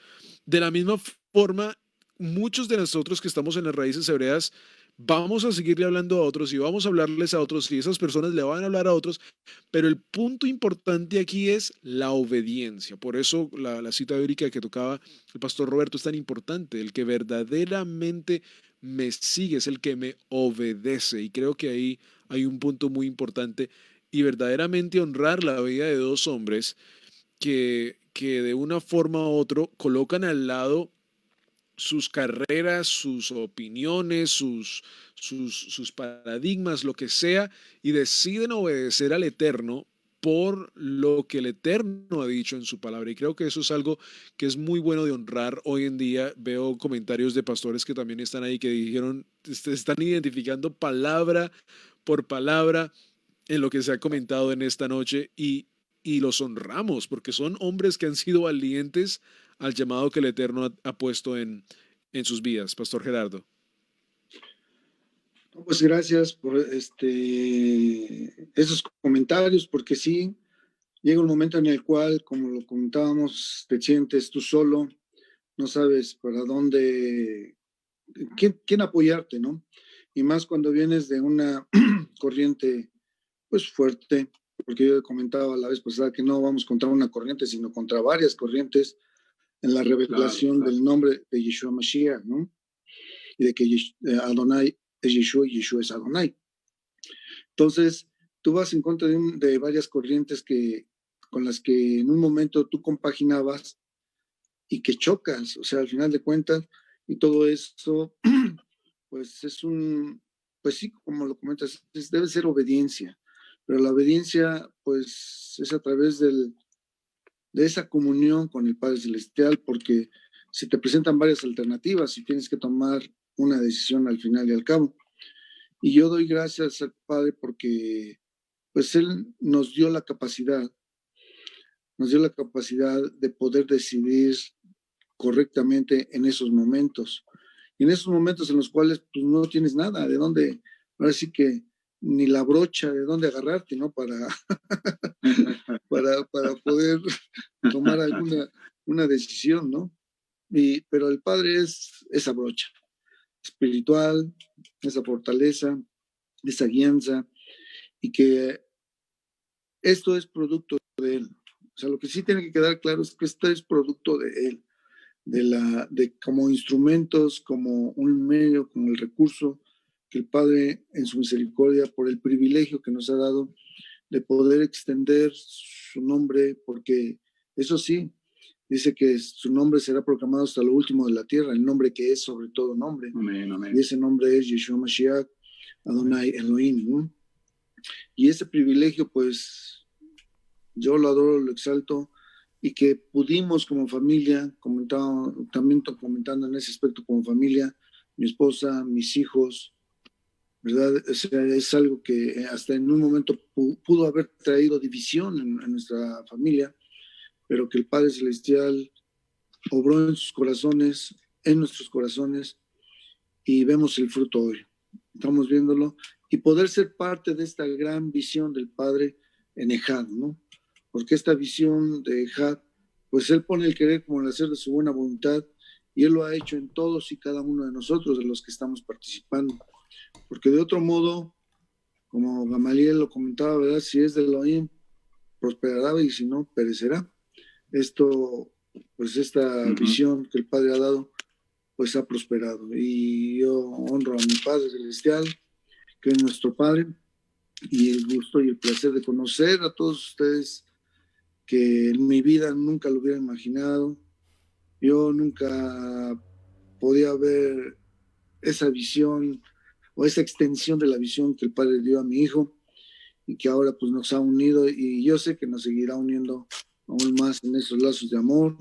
De la misma forma, muchos de nosotros que estamos en las raíces hebreas vamos a seguirle hablando a otros y vamos a hablarles a otros y esas personas le van a hablar a otros, pero el punto importante aquí es la obediencia. Por eso la cita bíblica que tocaba el pastor Roberto es tan importante, el que verdaderamente me sigue, es el que me obedece. Y creo que ahí hay un punto muy importante y verdaderamente honrar la vida de 2 hombres que de una forma u otra colocan al lado sus carreras, sus opiniones, sus paradigmas, lo que sea, y deciden obedecer al Eterno por lo que el Eterno ha dicho en su palabra. Y creo que eso es algo que es muy bueno de honrar hoy en día. Veo comentarios de pastores que también están ahí que dijeron, están identificando palabra por palabra en lo que se ha comentado en esta noche y los honramos porque son hombres que han sido valientes al llamado que el Eterno ha puesto en sus vidas. Pastor Gerardo. Pues gracias por esos comentarios, porque sí, llega un momento en el cual, como lo comentábamos, te sientes tú solo, no sabes para dónde, quién apoyarte, ¿no? Y más cuando vienes de una corriente, pues fuerte, porque yo comentaba la vez pasada que no vamos contra una corriente, sino contra varias corrientes en la revelación del nombre de Yeshua Mashiach, ¿no? Y de que Adonai es Yeshua y Yeshua es Adonai. Entonces, tú vas en contra de varias corrientes con las que en un momento tú compaginabas y que chocas, o sea, al final de cuentas, y todo eso, pues pues sí, como lo comentas, debe ser obediencia, pero la obediencia, pues, es a través de esa comunión con el Padre Celestial, porque se te presentan varias alternativas y tienes que tomar una decisión al final y al cabo. Y yo doy gracias al Padre porque pues Él nos dio la capacidad de poder decidir correctamente en esos momentos. Y en esos momentos en los cuales pues, no tienes nada de dónde, ahora sí que ni la brocha de dónde agarrarte, ¿no? para poder tomar una decisión, ¿no? Pero el Padre es esa brocha espiritual, esa fortaleza, esa guianza, y que esto es producto de Él. O sea, lo que sí tiene que quedar claro es que esto es producto de Él, de como instrumentos, como un medio, como el recurso que el Padre en su misericordia, por el privilegio que nos ha dado de poder extender su nombre, porque eso sí, dice que su nombre será proclamado hasta lo último de la tierra, el nombre que es sobre todo nombre. Amén, amén. Y ese nombre es Yeshua Mashiach, Adonai Elohim, ¿no? Y ese privilegio, pues, yo lo adoro, lo exalto, y que pudimos como familia, también comentando en ese aspecto como familia, mi esposa, mis hijos, ¿verdad? O sea, es algo que hasta en un momento pudo haber traído división en nuestra familia, pero que el Padre Celestial obró en sus corazones, en nuestros corazones, y vemos el fruto hoy. Estamos viéndolo, y poder ser parte de esta gran visión del Padre en Ejad, ¿no? Porque esta visión de Ejad, pues Él pone el querer como el hacer de su buena voluntad, y Él lo ha hecho en todos y cada uno de nosotros, de los que estamos participando. Porque de otro modo, como Gamaliel lo comentaba, ¿verdad? Si es de Elohim, prosperará, y si no, perecerá. Esto, pues esta visión que el Padre ha dado, pues ha prosperado. Y yo honro a mi Padre Celestial, que es nuestro Padre, y el gusto y el placer de conocer a todos ustedes, que en mi vida nunca lo hubiera imaginado. Yo nunca podía ver esa visión o esa extensión de la visión que el Padre dio a mi hijo y que ahora pues nos ha unido, y yo sé que nos seguirá uniendo aún más en esos lazos de amor,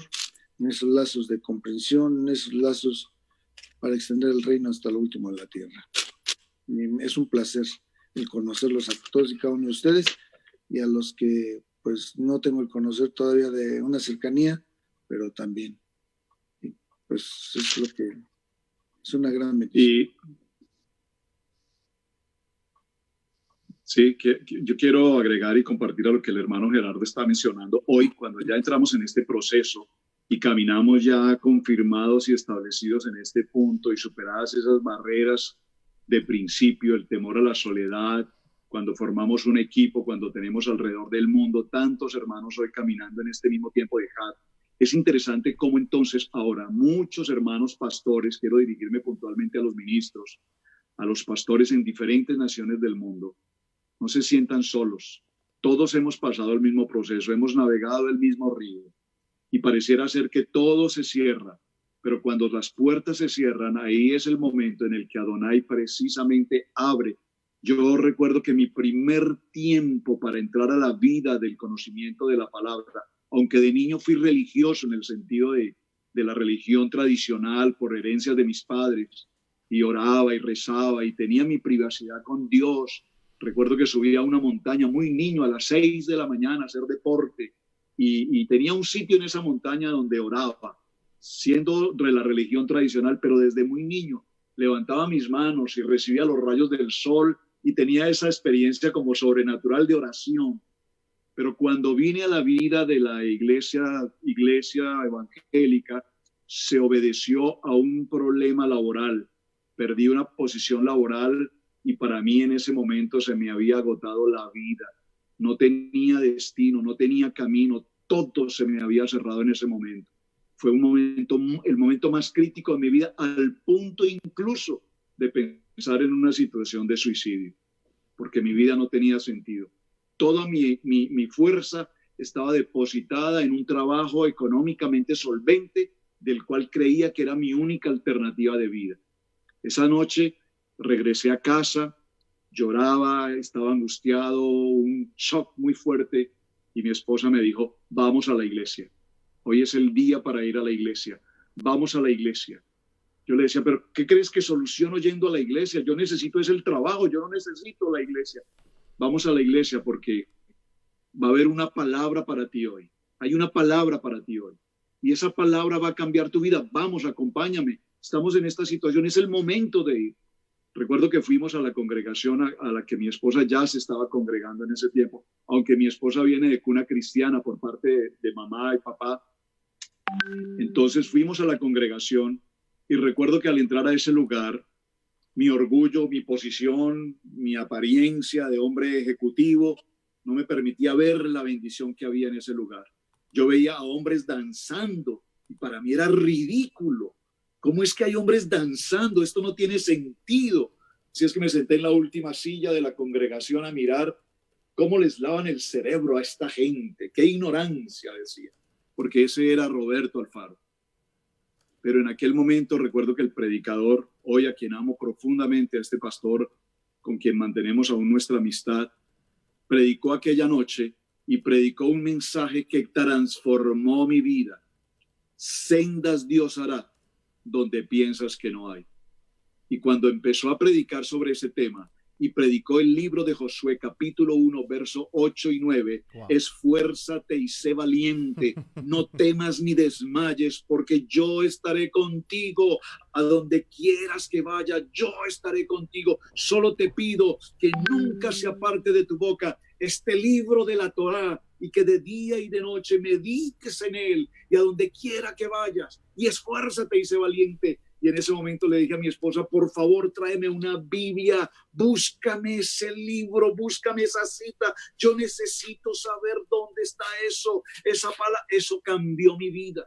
en esos lazos de comprensión, en esos lazos para extender el reino hasta lo último de la tierra. Y es un placer el conocerlos a todos y cada uno de ustedes, y a los que pues no tengo el conocer todavía de una cercanía, pero también. Y, pues es lo que es una gran bendición. Sí, yo quiero agregar y compartir a lo que el hermano Gerardo está mencionando hoy, cuando ya entramos en este proceso y caminamos ya confirmados y establecidos en este punto y superadas esas barreras de principio, el temor a la soledad, cuando formamos un equipo, cuando tenemos alrededor del mundo tantos hermanos hoy caminando en este mismo tiempo de Had. Es interesante cómo entonces ahora muchos hermanos pastores, quiero dirigirme puntualmente a los ministros, a los pastores en diferentes naciones del mundo, no se sientan solos. Todos hemos pasado el mismo proceso, hemos navegado el mismo río y pareciera ser que todo se cierra, pero cuando las puertas se cierran, ahí es el momento en el que Adonai precisamente abre Yo recuerdo que mi primer tiempo para entrar a la vida del conocimiento de la palabra, aunque de niño fui religioso en el sentido de la religión tradicional por herencias de mis padres, y oraba y rezaba y tenía mi privacidad con Dios. Recuerdo que subía a una montaña muy niño a las 6 de la mañana a hacer deporte y tenía un sitio en esa montaña donde oraba, siendo de la religión tradicional, pero desde muy niño levantaba mis manos y recibía los rayos del sol y tenía esa experiencia como sobrenatural de oración. Pero cuando vine a la vida de la iglesia evangélica, se obedeció a un problema laboral. Perdí una posición laboral y para mí en ese momento se me había agotado la vida. No tenía destino, no tenía camino, todo se me había cerrado en ese momento. Fue el momento más crítico de mi vida, al punto incluso de pensar en una situación de suicidio, porque mi vida no tenía sentido. Toda mi fuerza estaba depositada en un trabajo económicamente solvente, del cual creía que era mi única alternativa de vida. Esa noche regresé a casa, lloraba, estaba angustiado, un shock muy fuerte, y mi esposa me dijo, vamos a la iglesia. Hoy es el día para ir a la iglesia. Vamos a la iglesia. Yo le decía, pero ¿qué crees que soluciono yendo a la iglesia? Yo necesito es el trabajo, yo no necesito la iglesia. Vamos a la iglesia porque va a haber una palabra para ti hoy. Hay una palabra para ti hoy. Y esa palabra va a cambiar tu vida. Vamos, acompáñame. Estamos en esta situación, es el momento de ir. Recuerdo que fuimos a la congregación a la que mi esposa ya se estaba congregando en ese tiempo, aunque mi esposa viene de cuna cristiana por parte de mamá y papá. Entonces fuimos a la congregación y recuerdo que al entrar a ese lugar, mi orgullo, mi posición, mi apariencia de hombre ejecutivo no me permitía ver la bendición que había en ese lugar. Yo veía a hombres danzando y para mí era ridículo. ¿Cómo es que hay hombres danzando? Esto no tiene sentido. Si es que me senté en la última silla de la congregación a mirar cómo les lavan el cerebro a esta gente. Qué ignorancia, decía, porque ese era Roberto Alfaro. Pero en aquel momento recuerdo que el predicador, hoy a quien amo profundamente, a este pastor con quien mantenemos aún nuestra amistad, predicó aquella noche y predicó un mensaje que transformó mi vida. Sendas Dios hará donde piensas que no hay. Y cuando empezó a predicar sobre ese tema y predicó el libro de Josué capítulo 1 verso 8 y 9, wow. Esfuérzate y sé valiente, no temas ni desmayes, porque yo estaré contigo a donde quieras que vaya, yo estaré contigo. Solo te pido que nunca se aparte de tu boca este libro de la Torá y que de día y de noche medites en él y a donde quiera que vayas y esfuérzate y sé valiente. Y en ese momento le dije a mi esposa, por favor, tráeme una Biblia, búscame ese libro, búscame esa cita, yo necesito saber dónde está eso, esa palabra, eso cambió mi vida.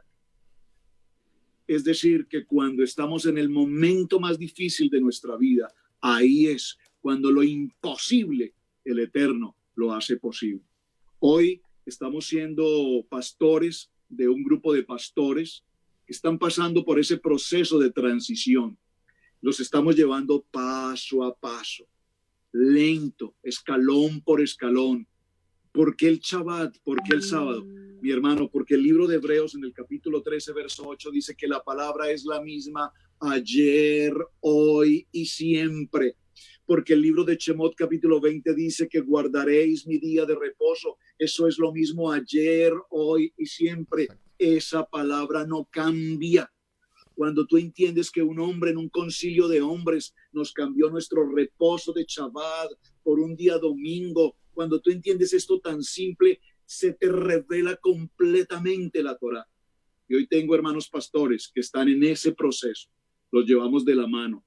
Es decir, que cuando estamos en el momento más difícil de nuestra vida, ahí es cuando lo imposible, el Eterno, lo hace posible. Hoy estamos siendo pastores de un grupo de pastores que están pasando por ese proceso de transición. Los estamos llevando paso a paso, lento, escalón por escalón. ¿Por qué el Shabbat? ¿Por qué el sábado? Mi hermano, porque el libro de Hebreos en el capítulo 13, verso 8 dice que la palabra es la misma ayer, hoy y siempre. Porque el libro de Shemot capítulo 20 dice que guardaréis mi día de reposo. Eso es lo mismo ayer, hoy y siempre. Esa palabra no cambia. Cuando tú entiendes que un hombre en un concilio de hombres nos cambió nuestro reposo de Shabbat por un día domingo, cuando tú entiendes esto tan simple, se te revela completamente la Torá. Y hoy tengo hermanos pastores que están en ese proceso. Los llevamos de la mano,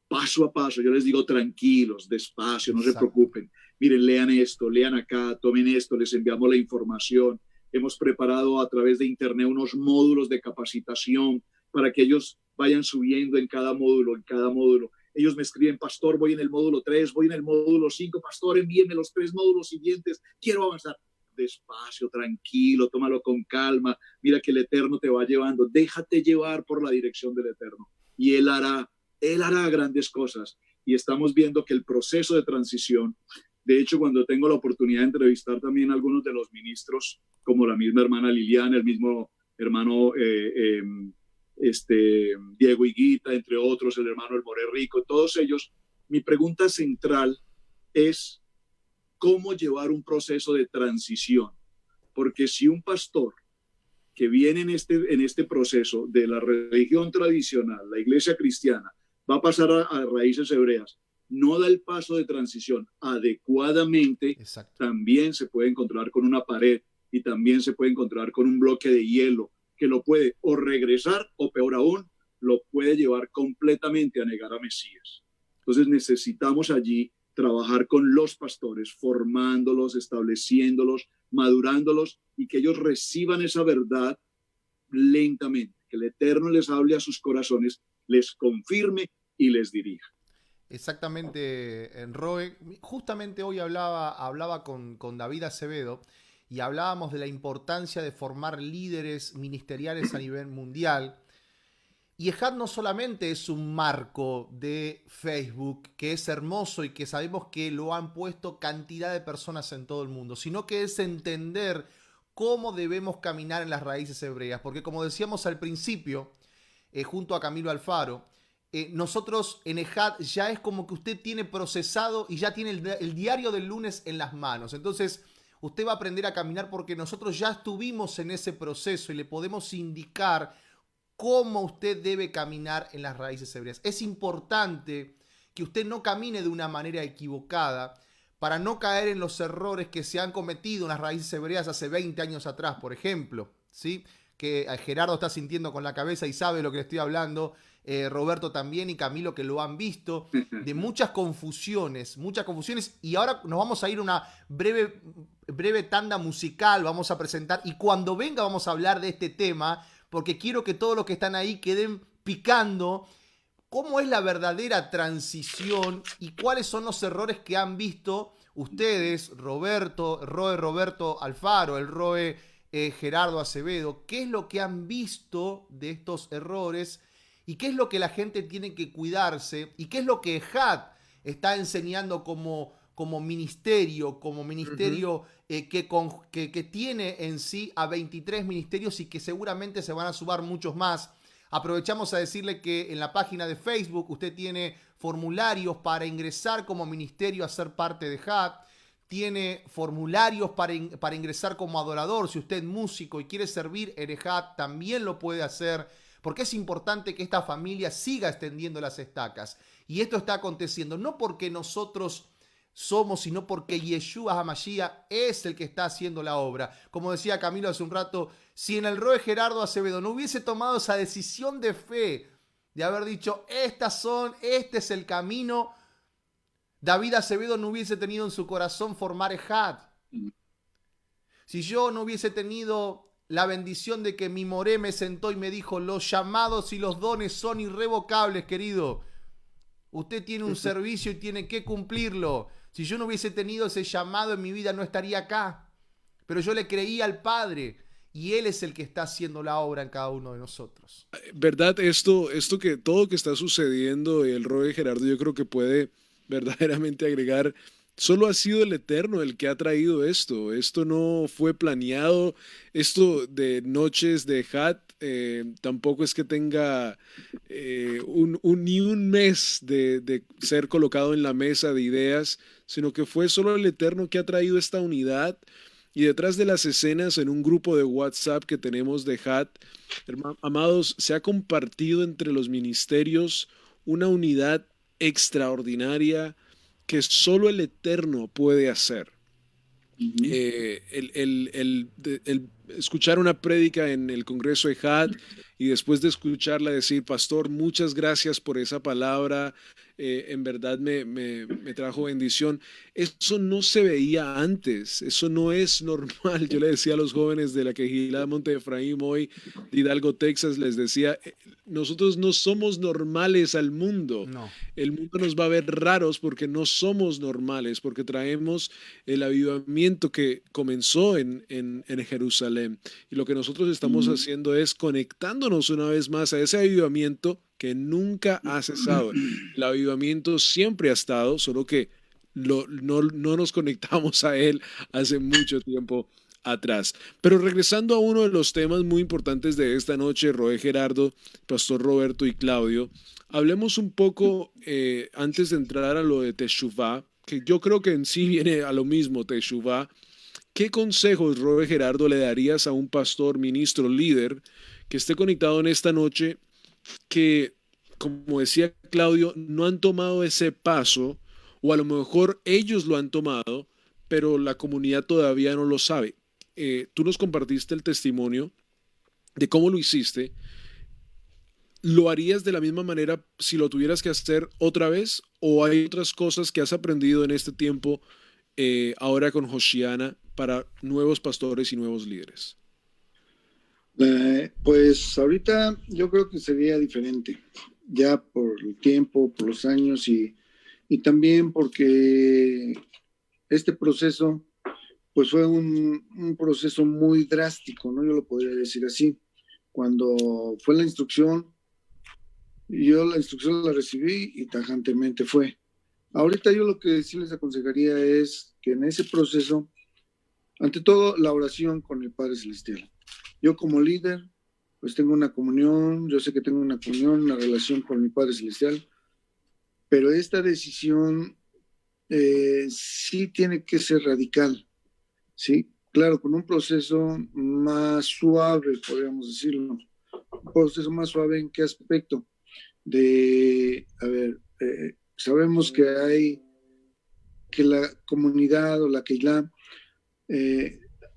paso a paso. Yo les digo tranquilos, despacio, no se preocupen. Miren, lean esto, lean acá, tomen esto, les enviamos la información. Hemos preparado a través de internet unos módulos de capacitación para que ellos vayan subiendo en cada módulo, Ellos me escriben, pastor, voy en el módulo 3, voy en el módulo 5, pastor, envíenme los 3 módulos siguientes, quiero avanzar. Despacio, tranquilo, tómalo con calma, mira que el Eterno te va llevando, déjate llevar por la dirección del Eterno y Él hará Él hará grandes cosas. Y estamos viendo que el proceso de transición, de hecho, cuando tengo la oportunidad de entrevistar también a algunos de los ministros, como la misma hermana Liliana, el mismo hermano Diego Higuita, entre otros, el hermano El More Rico, todos ellos, mi pregunta central es cómo llevar un proceso de transición. Porque si un pastor que viene en este proceso de la religión tradicional, la iglesia cristiana, va a pasar a raíces hebreas, no da el paso de transición adecuadamente, Exacto. también se puede encontrar con una pared y también se puede encontrar con un bloque de hielo que lo puede o regresar o peor aún, lo puede llevar completamente a negar a Mesías. Entonces necesitamos allí trabajar con los pastores, formándolos, estableciéndolos, madurándolos y que ellos reciban esa verdad lentamente, que el Eterno les hable a sus corazones, les confirme y les dirija. Exactamente, en Roe. Justamente hoy hablaba con David Acevedo y hablábamos de la importancia de formar líderes ministeriales a nivel mundial. Y EHAT no solamente es un marco de Facebook, que es hermoso y que sabemos que lo han puesto cantidad de personas en todo el mundo, sino que es entender cómo debemos caminar en las raíces hebreas. Porque como decíamos al principio, junto a Camilo Alfaro, nosotros en EHAT ya es como que usted tiene procesado y ya tiene el diario del lunes en las manos. Entonces usted va a aprender a caminar porque nosotros ya estuvimos en ese proceso y le podemos indicar cómo usted debe caminar en las raíces hebreas. Es importante que usted no camine de una manera equivocada para no caer en los errores que se han cometido en las raíces hebreas hace 20 años atrás, por ejemplo, ¿sí? Que Gerardo está sintiendo con la cabeza y sabe lo que le estoy hablando, Roberto también y Camilo que lo han visto, de muchas confusiones, y ahora nos vamos a ir a una breve tanda musical, vamos a presentar, y cuando venga vamos a hablar de este tema, porque quiero que todos los que están ahí queden picando cómo es la verdadera transición y cuáles son los errores que han visto ustedes, Roberto Alfaro, el Roe Gerardo Acevedo, qué es lo que han visto de estos errores y qué es lo que la gente tiene que cuidarse y qué es lo que EHAT está enseñando como ministerio, que tiene en sí a 23 ministerios y que seguramente se van a sumar muchos más. Aprovechamos a decirle que en la página de Facebook usted tiene formularios para ingresar como ministerio a ser parte de EHAT. Tiene formularios para ingresar como adorador. Si usted es músico y quiere servir en EHAT, también lo puede hacer, porque es importante que esta familia siga extendiendo las estacas. Y esto está aconteciendo no porque nosotros somos, sino porque Yeshua HaMashiach es el que está haciendo la obra. Como decía Camilo hace un rato, si en el Roe Gerardo Acevedo no hubiese tomado esa decisión de fe, de haber dicho, este es el camino, David Acevedo no hubiese tenido en su corazón formar EHAT. Si yo no hubiese tenido la bendición de que mi Moré me sentó y me dijo, los llamados y los dones son irrevocables, querido. Usted tiene un servicio y tiene que cumplirlo. Si yo no hubiese tenido ese llamado en mi vida, no estaría acá. Pero yo le creí al Padre y Él es el que está haciendo la obra en cada uno de nosotros. ¿Verdad? Esto que todo que está sucediendo, el Roe Gerardo, yo creo que puede verdaderamente agregar, solo ha sido el Eterno el que ha traído esto. Esto no fue planeado. Esto de noches de EHAT tampoco es que tenga ni un mes de ser colocado en la mesa de ideas, sino que fue solo el Eterno que ha traído esta unidad. Y detrás de las escenas, en un grupo de WhatsApp que tenemos de EHAT, amados, se ha compartido entre los ministerios una unidad extraordinaria que solo el Eterno puede hacer. El escuchar una prédica en el Congreso EHAT y después de escucharla decir, pastor, muchas gracias por esa palabra, en verdad me trajo bendición. Eso no se veía antes, eso no es normal. Yo le decía a los jóvenes de la Quejilá de Monte Efraín hoy, de Hidalgo, Texas, les decía, nosotros no somos normales al mundo. No. El mundo nos va a ver raros porque no somos normales, porque traemos el avivamiento que comenzó en Jerusalén. Y lo que nosotros estamos haciendo es conectándonos una vez más a ese avivamiento que nunca ha cesado. El avivamiento siempre ha estado, solo que no nos conectamos a él hace mucho tiempo atrás. Pero regresando a uno de los temas muy importantes de esta noche, Roé Gerardo, Pastor Roberto y Claudio, hablemos un poco antes de entrar a lo de Teshuvá, que yo creo que en sí viene a lo mismo, Teshuvá. ¿Qué consejos, Roé Gerardo, le darías a un pastor, ministro, líder que esté conectado en esta noche que, como decía Claudio, no han tomado ese paso, o a lo mejor ellos lo han tomado, pero la comunidad todavía no lo sabe? Tú nos compartiste el testimonio de cómo lo hiciste. ¿Lo harías de la misma manera si lo tuvieras que hacer otra vez? ¿O hay otras cosas que has aprendido en este tiempo ahora con Hoshiana para nuevos pastores y nuevos líderes? Pues ahorita yo creo que sería diferente, ya por el tiempo, por los años y también porque este proceso pues fue un proceso muy drástico, ¿no? Yo lo podría decir así. Cuando fue la instrucción, yo la instrucción la recibí y tajantemente fue. Ahorita yo lo que sí les aconsejaría es que en ese proceso, ante todo, la oración con el Padre Celestial. Yo como líder, pues tengo una comunión, yo sé que tengo una comunión, una relación con mi Padre Celestial, pero esta decisión sí tiene que ser radical, ¿sí? Claro, con un proceso más suave, podríamos decirlo. Un proceso más suave, ¿en qué aspecto? Sabemos que la comunidad o la Keilah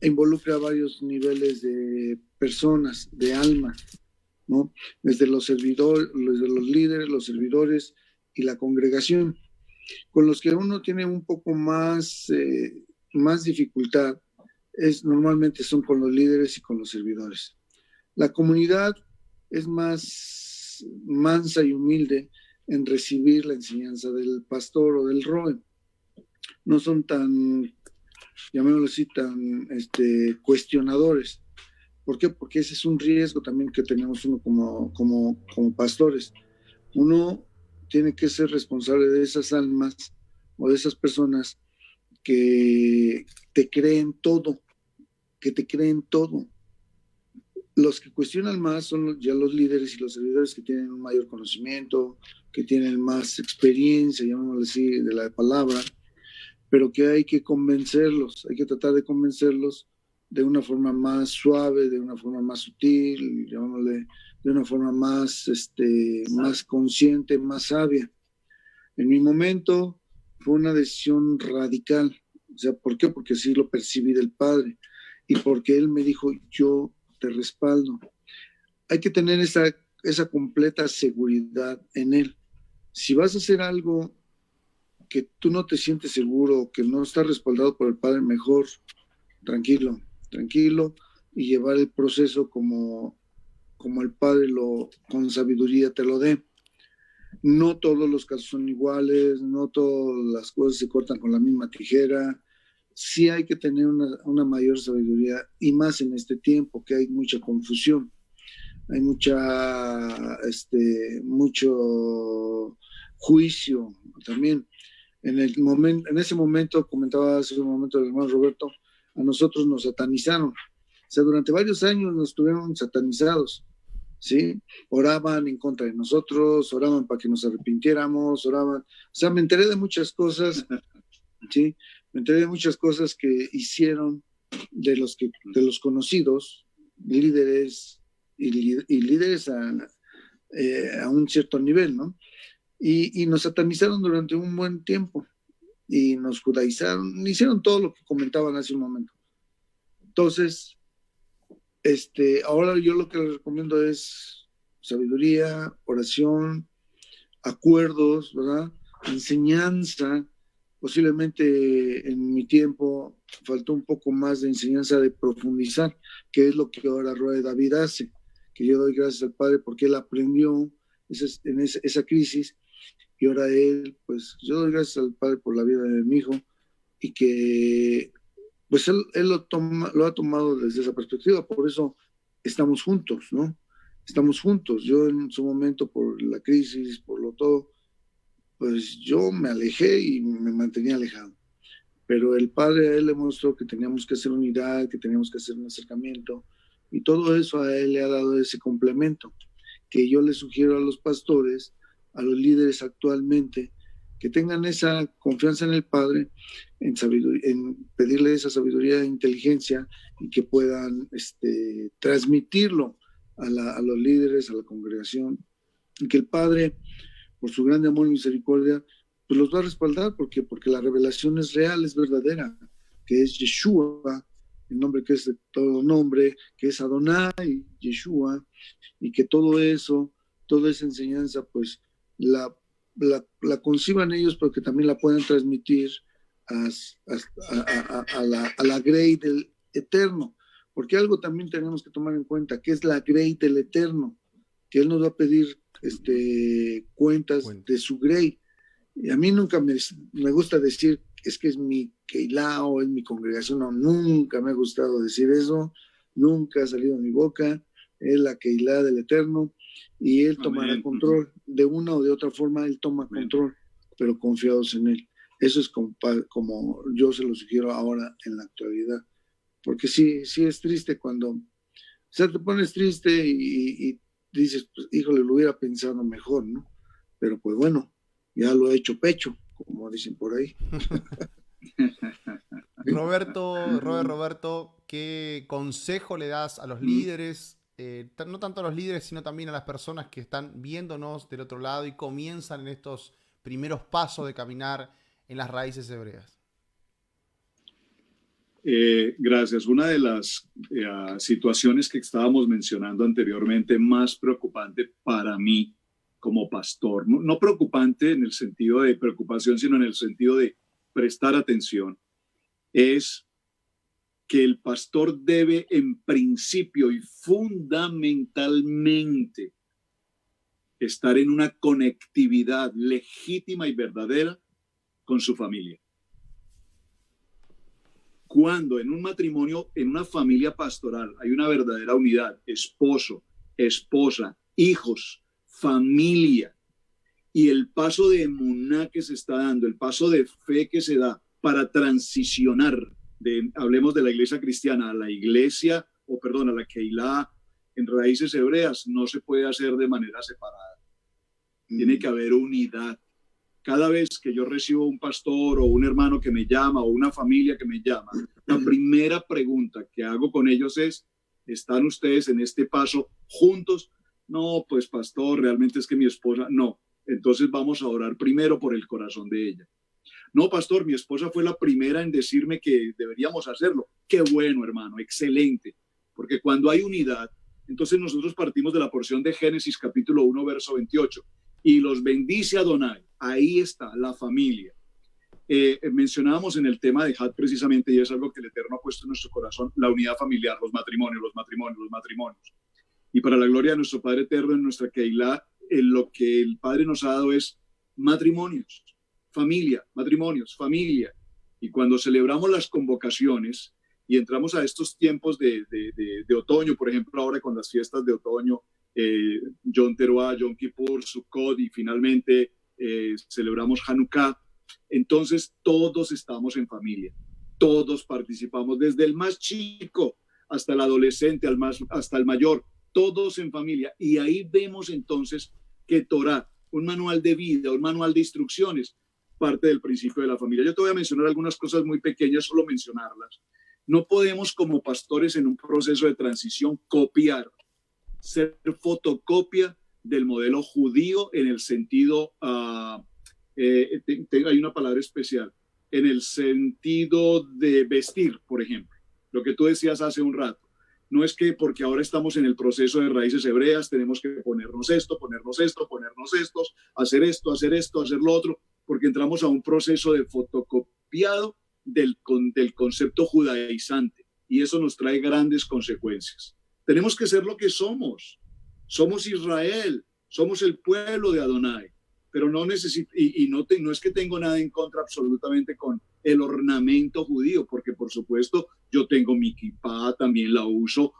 involucra varios niveles de personas, de alma, ¿no? Desde los servidores, desde los líderes, los servidores y la congregación. Con los que uno tiene un poco más dificultad normalmente son con los líderes y con los servidores. La comunidad es más mansa y humilde en recibir la enseñanza del pastor o del roe. No son tan, llamémoslo así, tan cuestionadores. ¿Por qué? Porque ese es un riesgo también que tenemos uno como pastores. Uno tiene que ser responsable de esas almas o de esas personas que te creen todo, Los que cuestionan más son ya los líderes y los servidores que tienen un mayor conocimiento, que tienen más experiencia, llamémoslo así, de la palabra, pero que hay que convencerlos, hay que tratar de convencerlos de una forma más suave, de una forma más sutil, llamémosle, de una forma más consciente, más sabia. En mi momento fue una decisión radical. O sea, ¿por qué? Porque así lo percibí del Padre y porque Él me dijo, yo te respaldo. Hay que tener esa completa seguridad en Él. Si vas a hacer algo que tú no te sientes seguro, que no está respaldado por el Padre, mejor tranquilo y llevar el proceso como el Padre con sabiduría te lo dé. No todos los casos son iguales, no todas las cosas se cortan con la misma tijera. Sí hay que tener una mayor sabiduría, y más en este tiempo que hay mucha confusión, hay mucho juicio también. En ese momento, comentaba hace un momento el hermano Roberto, a nosotros nos satanizaron. O sea, durante varios años nos tuvieron satanizados, ¿sí? Oraban en contra de nosotros, oraban para que nos arrepintiéramos, oraban. O sea, me enteré de muchas cosas, ¿sí? Me enteré de muchas cosas que hicieron de los conocidos, líderes y líderes a un cierto nivel, ¿no? Y nos satanizaron durante un buen tiempo y nos judaizaron, hicieron todo lo que comentaban hace un momento. Entonces, ahora yo lo que les recomiendo es sabiduría, oración, acuerdos, ¿verdad? Enseñanza. Posiblemente en mi tiempo faltó un poco más de enseñanza, de profundizar, que es lo que ahora Roe David hace, que yo doy gracias al Padre porque él aprendió en esa crisis, y ahora pues yo doy gracias al Padre por la vida de mi hijo, y que pues él lo ha tomado desde esa perspectiva, por eso estamos juntos, ¿no? estamos juntos. Yo en su momento, por la crisis, por lo todo, pues yo me alejé y me mantenía alejado. Pero el Padre a él le mostró que teníamos que hacer unidad, que teníamos que hacer un acercamiento, y todo eso a él le ha dado ese complemento, que yo le sugiero a los pastores, a los líderes actualmente, que tengan esa confianza en el Padre, en pedirle esa sabiduría e inteligencia, y que puedan transmitirlo a los líderes, a la congregación, y que el Padre, por su grande amor y misericordia, pues los va a respaldar, porque la revelación es real, es verdadera, que es Yeshua, el nombre que es de todo nombre, que es Adonai, Yeshua, y que todo eso, toda esa enseñanza, pues la conciban ellos, pero que también la puedan transmitir a la grey del Eterno, porque algo también tenemos que tomar en cuenta, que es la grey del Eterno, que Él nos va a pedir cuentas de su grey. Y a mí nunca me gusta decir es que es mi Keilah o es mi congregación, no, nunca me ha gustado decir eso, nunca ha salido de mi boca, es la Keilah del Eterno, y Él tomará control, de una o de otra forma Él toma control, pero confiados en Él. Eso es como yo se lo sugiero ahora en la actualidad, porque sí es triste cuando, o sea, te pones triste y dices, pues, híjole, lo hubiera pensado mejor, ¿no? Pero pues bueno, ya lo he hecho pecho, como dicen por ahí. Roberto, ¿qué consejo le das a los líderes? No tanto a los líderes, sino también a las personas que están viéndonos del otro lado y comienzan en estos primeros pasos de caminar en las raíces hebreas. Gracias. Una de las situaciones que estábamos mencionando anteriormente, más preocupante para mí como pastor, no preocupante en el sentido de preocupación, sino en el sentido de prestar atención, es que el pastor debe en principio y fundamentalmente estar en una conectividad legítima y verdadera con su familia. Cuando en un matrimonio, en una familia pastoral, hay una verdadera unidad, esposo, esposa, hijos, familia, y el paso de emuná que se está dando, el paso de fe que se da para transicionar, hablemos de la iglesia cristiana a la iglesia, a la Keilah en raíces hebreas, no se puede hacer de manera separada. Tiene que haber unidad. Cada vez que yo recibo un pastor o un hermano que me llama o una familia que me llama, la primera pregunta que hago con ellos es, ¿están ustedes en este paso juntos? No, pues pastor, realmente es que mi esposa, no. Entonces vamos a orar primero por el corazón de ella. No, pastor, mi esposa fue la primera en decirme que deberíamos hacerlo. Qué bueno, hermano, excelente. Porque cuando hay unidad, entonces nosotros partimos de la porción de Génesis capítulo 1, verso 28. Y los bendice Adonai. Ahí está la familia. Mencionábamos en el tema de Had precisamente, y es algo que el Eterno ha puesto en nuestro corazón, la unidad familiar, los matrimonios. Y para la gloria de nuestro Padre Eterno, en nuestra Keilah, lo que el Padre nos ha dado es matrimonios, familia, matrimonios, familia. Y cuando celebramos las convocaciones y entramos a estos tiempos de otoño, por ejemplo, ahora con las fiestas de otoño, Yom Teruah, Yom Kippur, Sukkot y finalmente celebramos Hanukkah, entonces todos estamos en familia, todos participamos, desde el más chico hasta el adolescente, hasta el mayor, todos en familia. Y ahí vemos entonces que Torah, un manual de vida, un manual de instrucciones, parte del principio de la familia. Yo te voy a mencionar algunas cosas muy pequeñas, solo mencionarlas. No podemos como pastores en un proceso de transición copiar, ser fotocopia del modelo judío en el sentido, hay una palabra especial, en el sentido de vestir, por ejemplo, lo que tú decías hace un rato. No es que porque ahora estamos en el proceso de raíces hebreas tenemos que ponernos esto, hacer esto, hacer lo otro, porque entramos a un proceso de fotocopiado del concepto judaizante, y eso nos trae grandes consecuencias. Tenemos que ser lo que somos. Somos Israel, somos el pueblo de Adonai, pero no necesito, y no es que tengo nada en contra absolutamente con el ornamento judío, porque por supuesto yo tengo mi kippah, también la uso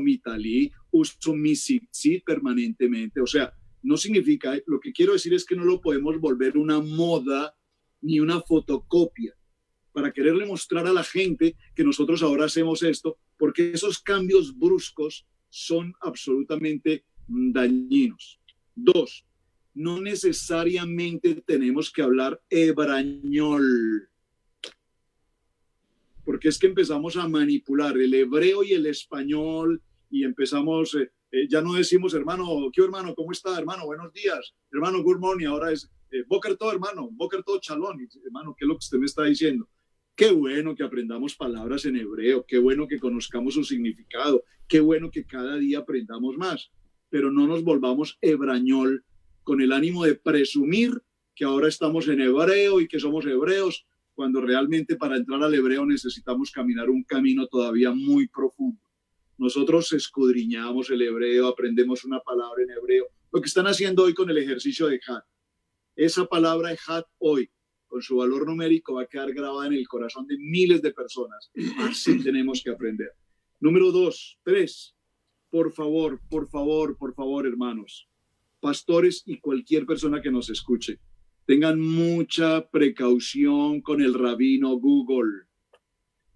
mi talí, uso mi tzitzit permanentemente, o sea, no significa, lo que quiero decir es que no lo podemos volver una moda ni una fotocopia para quererle mostrar a la gente que nosotros ahora hacemos esto, porque esos cambios bruscos son absolutamente dañinos. 2, no necesariamente tenemos que hablar hebrañol, porque es que empezamos a manipular el hebreo y el español y empezamos, ya no decimos hermano, ¿qué hermano? ¿Cómo está hermano? Buenos días, hermano, good morning, ahora es Boker todo hermano, Boker todo chalón, hermano, ¿qué es lo que usted me está diciendo? Qué bueno que aprendamos palabras en hebreo, qué bueno que conozcamos su significado, qué bueno que cada día aprendamos más, pero no nos volvamos hebrañol con el ánimo de presumir que ahora estamos en hebreo y que somos hebreos, cuando realmente para entrar al hebreo necesitamos caminar un camino todavía muy profundo. Nosotros escudriñamos el hebreo, aprendemos una palabra en hebreo, lo que están haciendo hoy con el ejercicio de Ejat. Esa palabra Ejat hoy, con su valor numérico, va a quedar grabada en el corazón de miles de personas. Así tenemos que aprender. Número 2, 3, por favor, hermanos, pastores y cualquier persona que nos escuche, tengan mucha precaución con el rabino Google,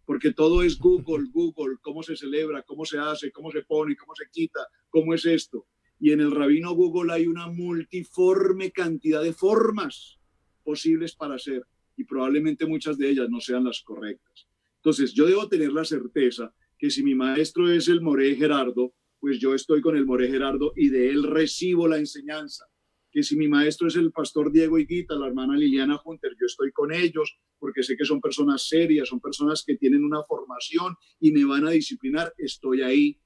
porque todo es Google, cómo se celebra, cómo se hace, cómo se pone, cómo se quita, cómo es esto. Y en el rabino Google hay una multiforme cantidad de formas posibles para hacer, y probablemente muchas de ellas no sean las correctas. Entonces, yo debo tener la certeza que si mi maestro es el Moré Gerardo, pues yo estoy con el Moré Gerardo y de él recibo la enseñanza. Que si mi maestro es el pastor Diego Higuita, la hermana Liliana Hunter, yo estoy con ellos porque sé que son personas serias, son personas que tienen una formación y me van a disciplinar, estoy ahí.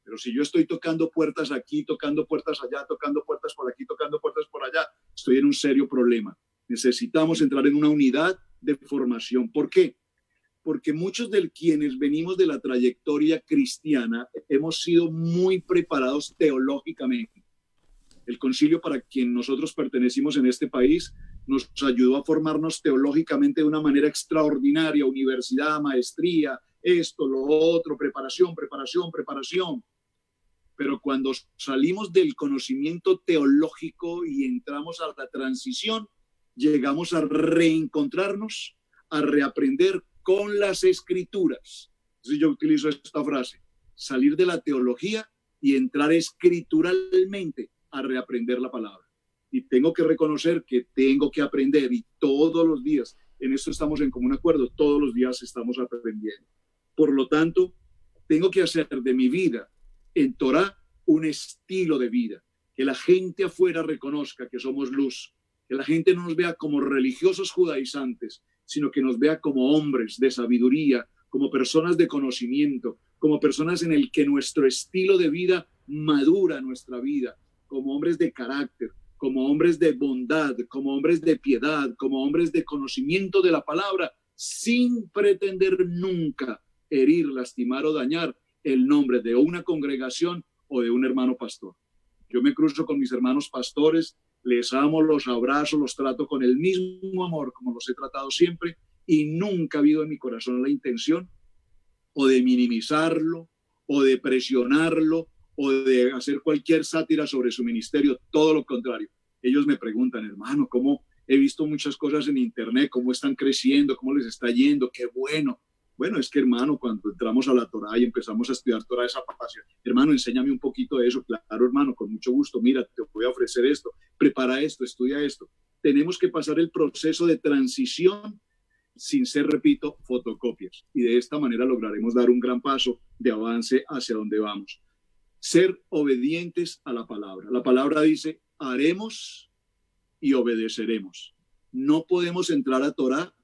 Pero si yo estoy tocando puertas aquí, tocando puertas allá, tocando puertas por aquí, tocando puertas por allá, estoy en un serio problema. Necesitamos entrar en una unidad de formación. ¿Por qué? Porque muchos de quienes venimos de la trayectoria cristiana hemos sido muy preparados teológicamente. El concilio para quien nosotros pertenecimos en este país nos ayudó a formarnos teológicamente de una manera extraordinaria, universidad, maestría, esto, lo otro, preparación. Pero cuando salimos del conocimiento teológico y entramos a la transición, llegamos a reencontrarnos, a reaprender con las escrituras. Entonces yo utilizo esta frase, salir de la teología y entrar escrituralmente a reaprender la palabra. Y tengo que reconocer que tengo que aprender, y todos los días, en esto estamos en común acuerdo, todos los días estamos aprendiendo. Por lo tanto, tengo que hacer de mi vida en Torah un estilo de vida, que la gente afuera reconozca que somos luz, que la gente no nos vea como religiosos judaizantes, sino que nos vea como hombres de sabiduría, como personas de conocimiento, como personas en el que nuestro estilo de vida madura nuestra vida, como hombres de carácter, como hombres de bondad, como hombres de piedad, como hombres de conocimiento de la palabra, sin pretender nunca herir, lastimar o dañar el nombre de una congregación o de un hermano pastor. Yo me cruzo con mis hermanos pastores, les amo, los abrazo, los trato con el mismo amor como los he tratado siempre, y nunca ha habido en mi corazón la intención o de minimizarlo o de presionarlo o de hacer cualquier sátira sobre su ministerio, todo lo contrario. Ellos me preguntan, hermano, ¿cómo he visto muchas cosas en internet? ¿Cómo están creciendo? ¿Cómo les está yendo? ¡Qué bueno! Bueno, es que, hermano, cuando entramos a la Torah y empezamos a estudiar Torah, esa pasión, hermano, enséñame un poquito de eso. Claro, hermano, con mucho gusto. Mira, te voy a ofrecer esto, prepara esto, estudia esto. Tenemos que pasar el proceso de transición sin ser, repito, fotocopias. Y de esta manera lograremos dar un gran paso de avance hacia donde vamos. Ser obedientes a la palabra. La palabra dice, haremos y obedeceremos. No podemos entrar a Torah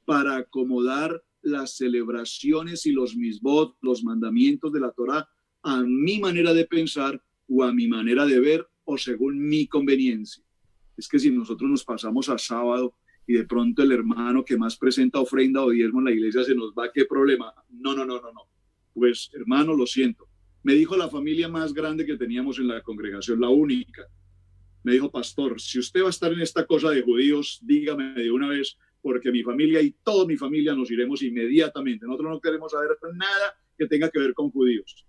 para acomodar las celebraciones y los misbot, los mandamientos de la Torah, a mi manera de pensar o a mi manera de ver o según mi conveniencia. Es que si nosotros nos pasamos a sábado y de pronto el hermano que más presenta ofrenda o diezmo en la iglesia se nos va, ¿qué problema? No. Pues, hermano, lo siento. Me dijo la familia más grande que teníamos en la congregación, la única. me dijo, pastor, si usted va a estar en esta cosa de judíos, dígame de una vez, porque mi familia y toda mi familia nos iremos inmediatamente. Nosotros no queremos saber nada que tenga que ver con judíos.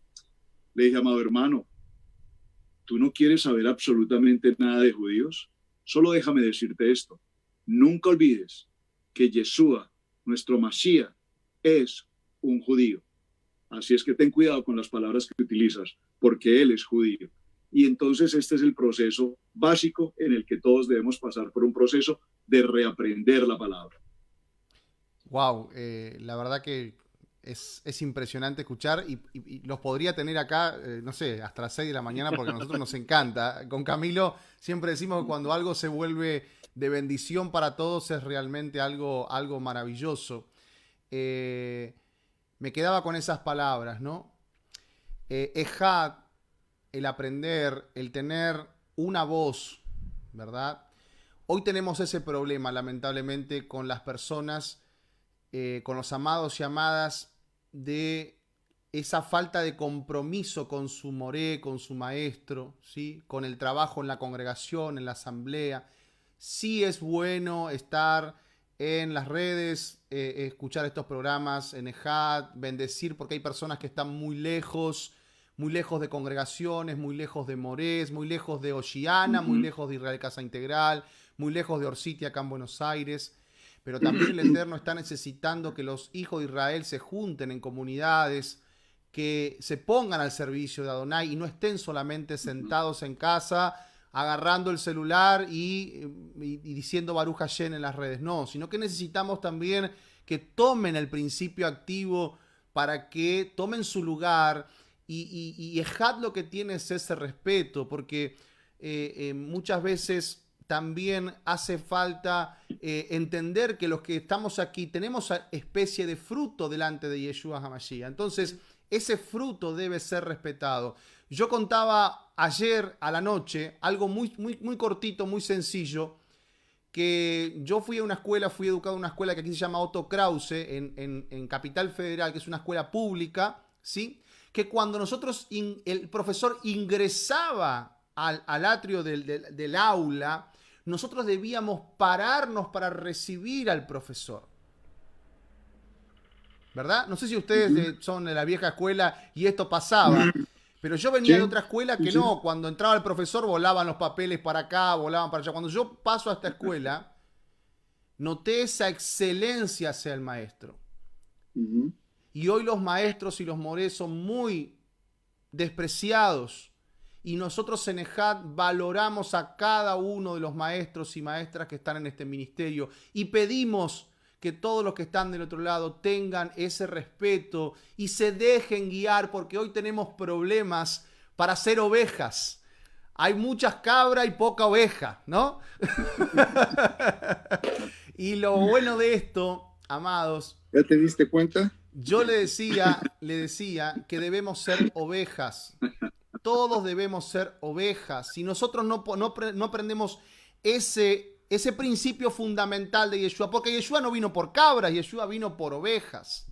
Le dije, amado hermano, ¿tú no quieres saber absolutamente nada de judíos? Solo déjame decirte esto. Nunca olvides que Yeshua, nuestro Mashiach, es un judío. Así es que ten cuidado con las palabras que utilizas, porque él es judío. Y entonces este es el proceso básico en el que todos debemos pasar por un proceso de reaprender la palabra. Wow, la verdad que es impresionante escuchar y los podría tener acá, no sé, hasta las 6 de la mañana porque a nosotros nos encanta. Con Camilo siempre decimos que cuando algo se vuelve de bendición para todos es realmente algo maravilloso. Me quedaba con esas palabras, ¿no? Ejad, el aprender, el tener una voz, ¿verdad? Hoy tenemos ese problema, lamentablemente, con las personas, con los amados y amadas, de esa falta de compromiso con su moré, con su maestro, ¿sí? Con el trabajo en la congregación, en la asamblea. Sí es bueno estar en las redes, escuchar estos programas en Ejad, bendecir, porque hay personas que están muy lejos de congregaciones, muy lejos de Morés, muy lejos de Oceana, muy lejos de Israel Casa Integral, muy lejos de Orcity acá en Buenos Aires. Pero también el Eterno está necesitando que los hijos de Israel se junten en comunidades, que se pongan al servicio de Adonai y no estén solamente sentados en casa agarrando el celular y diciendo Baruch Hashem en las redes. No, sino que necesitamos también que tomen el principio activo para que tomen su lugar. Y Ejad lo que tiene es ese respeto, porque muchas veces también hace falta entender que los que estamos aquí tenemos especie de fruto delante de Yeshua HaMashiach. Entonces, ese fruto debe ser respetado. Yo contaba ayer a la noche algo muy cortito, muy sencillo, que yo fui educado en una escuela que aquí se llama Otto Krause, en Capital Federal, que es una escuela pública, ¿sí? Que cuando el profesor ingresaba al atrio del aula, nosotros debíamos pararnos para recibir al profesor. ¿Verdad? No sé si ustedes son de la vieja escuela y esto pasaba, pero yo venía de otra escuela que no, cuando entraba el profesor volaban los papeles para acá, volaban para allá. Cuando yo paso a esta escuela, noté esa excelencia hacia el maestro. Y hoy los maestros y los morés son muy despreciados. Y nosotros en Ejad valoramos a cada uno de los maestros y maestras que están en este ministerio. Y pedimos que todos los que están del otro lado tengan ese respeto y se dejen guiar, porque hoy tenemos problemas para ser ovejas. Hay muchas cabras y poca oveja, ¿no? Y lo bueno de esto, amados, ¿ya te diste cuenta? Yo le decía que debemos ser ovejas. Todos debemos ser ovejas. Si nosotros no aprendemos ese principio fundamental de Yeshua, porque Yeshua no vino por cabras, Yeshua vino por ovejas.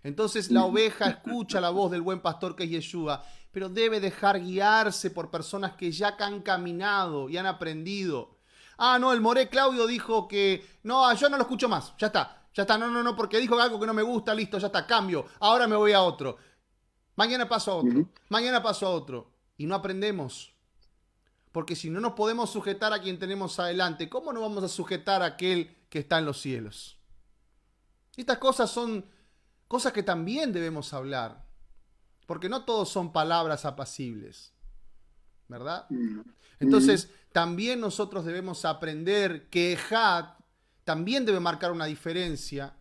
Entonces la oveja escucha la voz del buen pastor que es Yeshua, pero debe dejar guiarse por personas que ya han caminado y han aprendido. Ah, no, el moré Claudio dijo que no, yo no lo escucho más, ya está, no, porque dijo algo que no me gusta, listo, ya está, cambio, ahora me voy a otro. Mañana paso a otro, mañana paso a otro. Y no aprendemos. Porque si no nos podemos sujetar a quien tenemos adelante, ¿cómo no vamos a sujetar a aquel que está en los cielos? Estas cosas son cosas que también debemos hablar. Porque no todos son palabras apacibles. ¿Verdad? Entonces, también nosotros debemos aprender que Ejad también debe marcar una diferencia.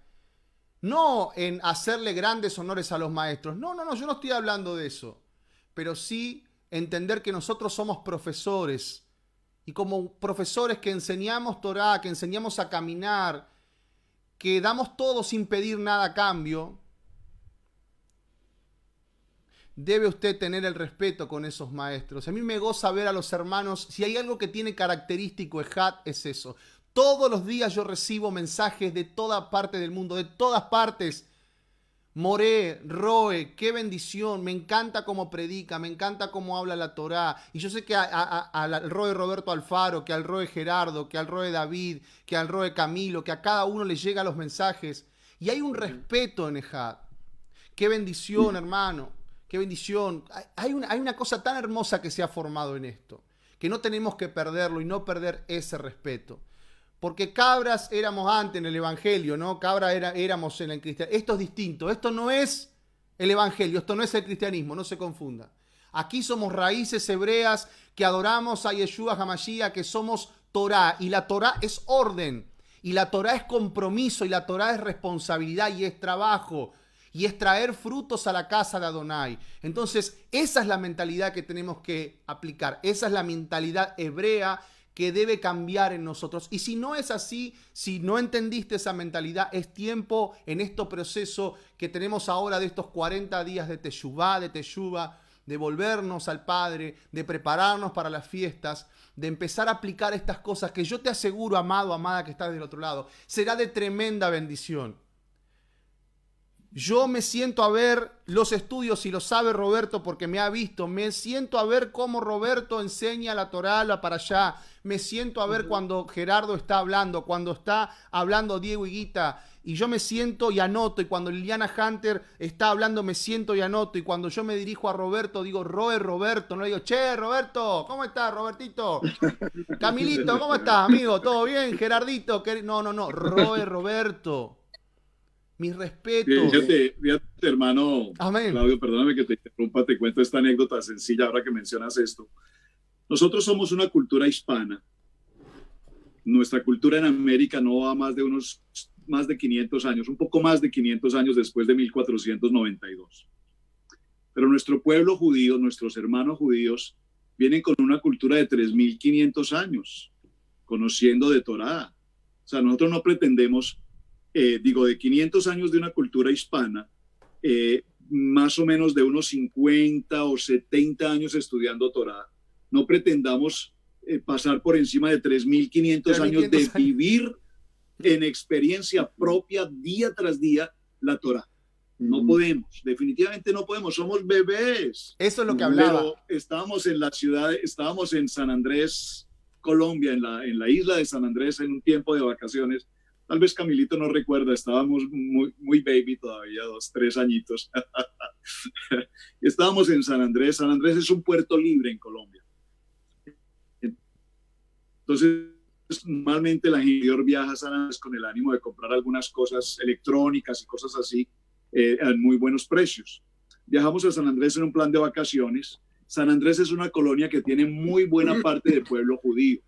No en hacerle grandes honores a los maestros. No, yo no estoy hablando de eso. Pero sí entender que nosotros somos profesores. Y como profesores que enseñamos Torá, que enseñamos a caminar, que damos todo sin pedir nada a cambio, debe usted tener el respeto con esos maestros. A mí me goza ver a los hermanos. Si hay algo que tiene característico Ejad, es eso. Todos los días yo recibo mensajes de toda parte del mundo, de todas partes. Moré, Roe, qué bendición, me encanta cómo predica, me encanta cómo habla la Torá. Y yo sé que al Roe Roberto Alfaro, que al Roe Gerardo, que al Roe David, que al Roe Camilo, que a cada uno le llegan los mensajes. Y hay un respeto en Ejad. Qué bendición, hermano, qué bendición. Hay una cosa tan hermosa que se ha formado en esto, que no tenemos que perderlo y no perder ese respeto. Porque cabras éramos antes en el Evangelio, ¿no? Éramos en el cristianismo. Esto es distinto. Esto no es el Evangelio, esto no es el cristianismo, no se confunda. Aquí somos raíces hebreas que adoramos a Yeshua HaMashiach, que somos Torá. Y la Torá es orden. Y la Torá es compromiso. Y la Torá es responsabilidad y es trabajo. Y es traer frutos a la casa de Adonai. Entonces, esa es la mentalidad que tenemos que aplicar. Esa es la mentalidad hebrea que debe cambiar en nosotros. Y si no es así, si no entendiste esa mentalidad, es tiempo en este proceso que tenemos ahora de estos 40 días de Teshuvá, de volvernos al Padre, de prepararnos para las fiestas, de empezar a aplicar estas cosas que yo te aseguro, amado, amada, que estás del otro lado, será de tremenda bendición. Yo me siento a ver los estudios, y lo sabe Roberto porque me ha visto, me siento a ver cómo Roberto enseña la Torá, la para allá, me siento a ver cuando Gerardo está hablando, cuando está hablando Diego Higuita, y yo me siento y anoto, y cuando Liliana Hunter está hablando me siento y anoto, y cuando yo me dirijo a Roberto digo, Roberto, no le digo, che, Roberto, ¿cómo estás, Robertito? Camilito, ¿cómo estás, amigo? ¿Todo bien? Gerardito, no, Roberto. Mis respetos. Fíjate, hermano. Amén. Claudio, perdóname que te interrumpa, te cuento esta anécdota sencilla ahora que mencionas esto. Nosotros somos una cultura hispana. Nuestra cultura en América no va más de 500 años, un poco más de 500 años después de 1492. Pero nuestro pueblo judío, nuestros hermanos judíos, vienen con una cultura de 3500 años, conociendo de Torá. O sea, nosotros no pretendemos... de 500 años de una cultura hispana, más o menos de unos 50 o 70 años estudiando Torá, no pretendamos pasar por encima de 3.500 años de vivir en experiencia propia día tras día la Torá. No podemos, definitivamente no podemos, somos bebés. Eso es lo que hablaba. Pero estábamos en la ciudad, estábamos en San Andrés, Colombia, en la isla de San Andrés en un tiempo de vacaciones. Tal vez Camilito no recuerda, estábamos muy baby todavía, 2, 3 añitos. Estábamos en San Andrés. San Andrés es un puerto libre en Colombia. Entonces, normalmente la gente viaja a San Andrés con el ánimo de comprar algunas cosas electrónicas y cosas así a muy buenos precios. Viajamos a San Andrés en un plan de vacaciones. San Andrés es una colonia que tiene muy buena parte de pueblo judío.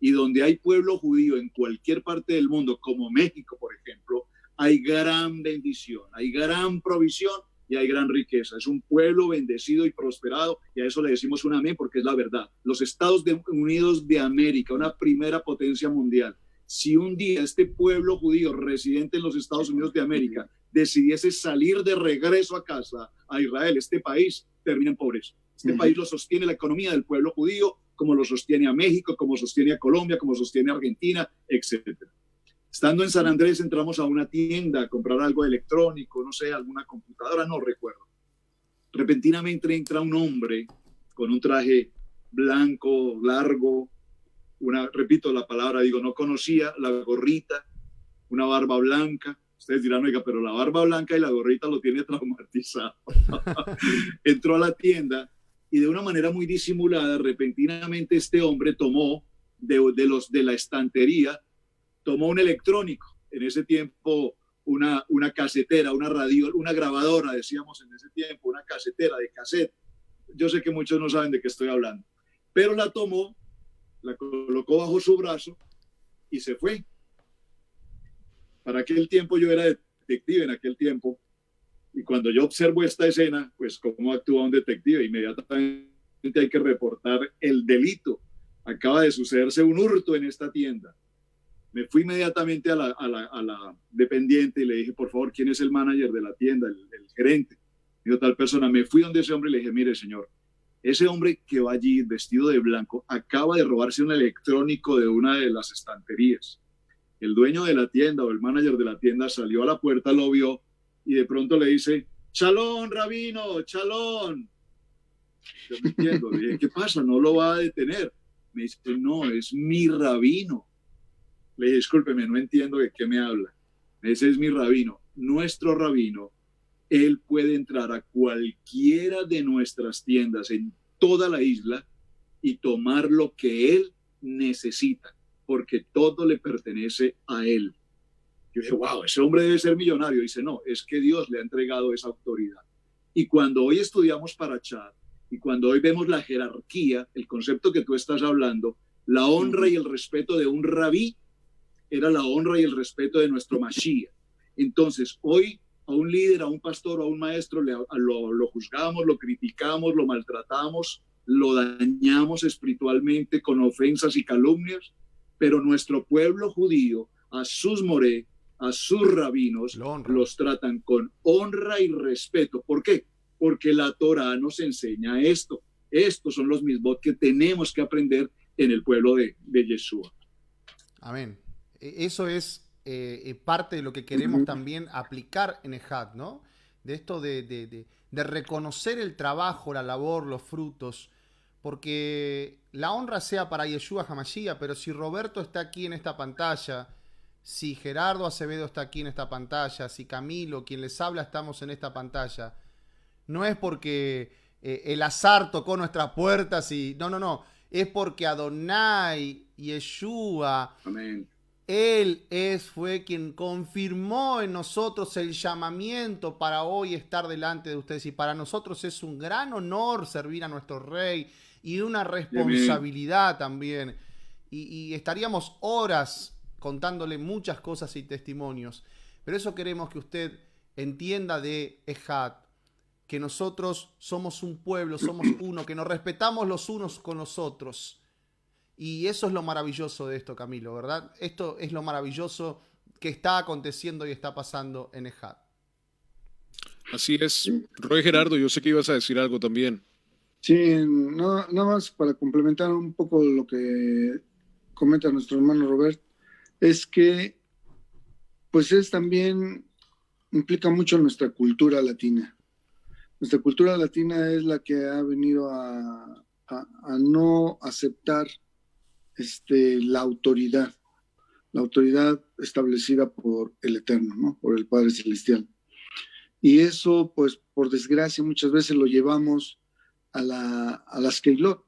Y donde hay pueblo judío en cualquier parte del mundo, como México, por ejemplo, hay gran bendición, hay gran provisión y hay gran riqueza. Es un pueblo bendecido y prosperado, y a eso le decimos un amén porque es la verdad. Los Estados Unidos de América, una primera potencia mundial, si un día este pueblo judío residente en los Estados Unidos de América decidiese salir de regreso a casa, a Israel, este país termina en pobreza. Este país lo sostiene la economía del pueblo judío, como lo sostiene a México, como sostiene a Colombia, como sostiene a Argentina, etc. Estando en San Andrés, entramos a una tienda a comprar algo electrónico, no sé, alguna computadora, no recuerdo. Repentinamente entra un hombre con un traje blanco, largo, repito la palabra, no conocía, la gorrita, una barba blanca. Ustedes dirán, oiga, pero la barba blanca y la gorrita lo tiene traumatizado. Entró a la tienda y de una manera muy disimulada, repentinamente este hombre tomó de la estantería, tomó un electrónico. En ese tiempo una casetera, una radio, una grabadora, decíamos en ese tiempo, una casetera de cassette. Yo sé que muchos no saben de qué estoy hablando, pero la tomó, la colocó bajo su brazo y se fue. Para aquel tiempo yo era detective en aquel tiempo, y cuando yo observo esta escena, pues cómo actúa un detective, inmediatamente hay que reportar el delito. Acaba de sucederse un hurto en esta tienda. Me fui inmediatamente a la dependiente y le dije, por favor, ¿quién es el manager de la tienda, el gerente? Dijo, tal persona. Me fui donde ese hombre y le dije, mire, señor, ese hombre que va allí vestido de blanco acaba de robarse un electrónico de una de las estanterías. El dueño de la tienda o el manager de la tienda salió a la puerta, lo vio y de pronto le dice, Shalom, rabino, Shalom. Yo no entiendo, le dije, ¿qué pasa? ¿No lo va a detener? Me dice, no, es mi rabino. Le dije, discúlpeme, no entiendo de qué me habla. Ese es mi rabino, nuestro rabino. Él puede entrar a cualquiera de nuestras tiendas en toda la isla y tomar lo que él necesita, porque todo le pertenece a él. Yo dije, wow, ese hombre debe ser millonario. Dice, no, es que Dios le ha entregado esa autoridad. Y cuando hoy estudiamos Parashá, y cuando hoy vemos la jerarquía, el concepto que tú estás hablando, la honra y el respeto de un rabí era la honra y el respeto de nuestro Mashiach. Entonces, hoy a un líder, a un pastor, a un maestro, lo juzgamos, lo criticamos, lo maltratamos, lo dañamos espiritualmente con ofensas y calumnias, pero nuestro pueblo judío, a sus moré, a sus rabinos, los tratan con honra y respeto. ¿Por qué? Porque la Torá nos enseña esto. Estos son los mismos que tenemos que aprender en el pueblo de Yeshua. Amén. Eso es parte de lo que queremos también aplicar en Ejat, ¿no? De esto de reconocer el trabajo, la labor, los frutos, porque la honra sea para Yeshua HaMashiach, pero si Roberto está aquí en esta pantalla, si Gerardo Acevedo está aquí en esta pantalla, si Camilo, quien les habla, estamos en esta pantalla, no es porque el azar tocó nuestras puertas y... No. Es porque Adonai, Yeshua, amén, Él fue quien confirmó en nosotros el llamamiento para hoy estar delante de ustedes. Y para nosotros es un gran honor servir a nuestro Rey y una responsabilidad también. Y estaríamos horas contándole muchas cosas y testimonios. Pero eso queremos que usted entienda de Ejat, que nosotros somos un pueblo, somos uno, que nos respetamos los unos con los otros. Y eso es lo maravilloso de esto, Camilo, ¿verdad? Esto es lo maravilloso que está aconteciendo y está pasando en Ejat. Así es. Roy Gerardo, yo sé que ibas a decir algo también. Sí, nada más para complementar un poco lo que comenta nuestro hermano Robert, es que pues también implica mucho nuestra cultura latina. Nuestra cultura latina es la que ha venido a no aceptar la autoridad establecida por el Eterno, ¿no? Por el Padre Celestial. Y eso, pues, por desgracia, muchas veces lo llevamos a las Keilot,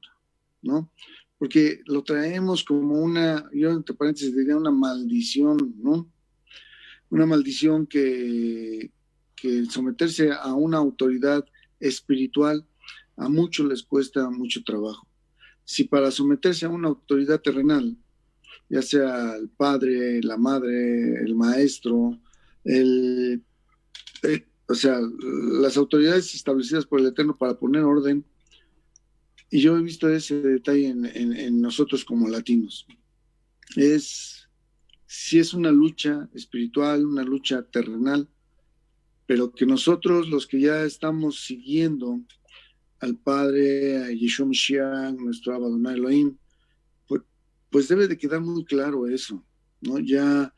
¿no? Porque lo traemos como yo entre paréntesis diría una maldición, ¿no? Una maldición que someterse a una autoridad espiritual a muchos les cuesta mucho trabajo. Si para someterse a una autoridad terrenal, ya sea el padre, la madre, el maestro, o sea, las autoridades establecidas por el Eterno para poner orden, y yo he visto ese detalle en nosotros como latinos, sí es una lucha espiritual, una lucha terrenal, pero que nosotros, los que ya estamos siguiendo al Padre, a Yeshua Mashiach, nuestro Adonai Elohim, pues debe de quedar muy claro eso, ¿no? Ya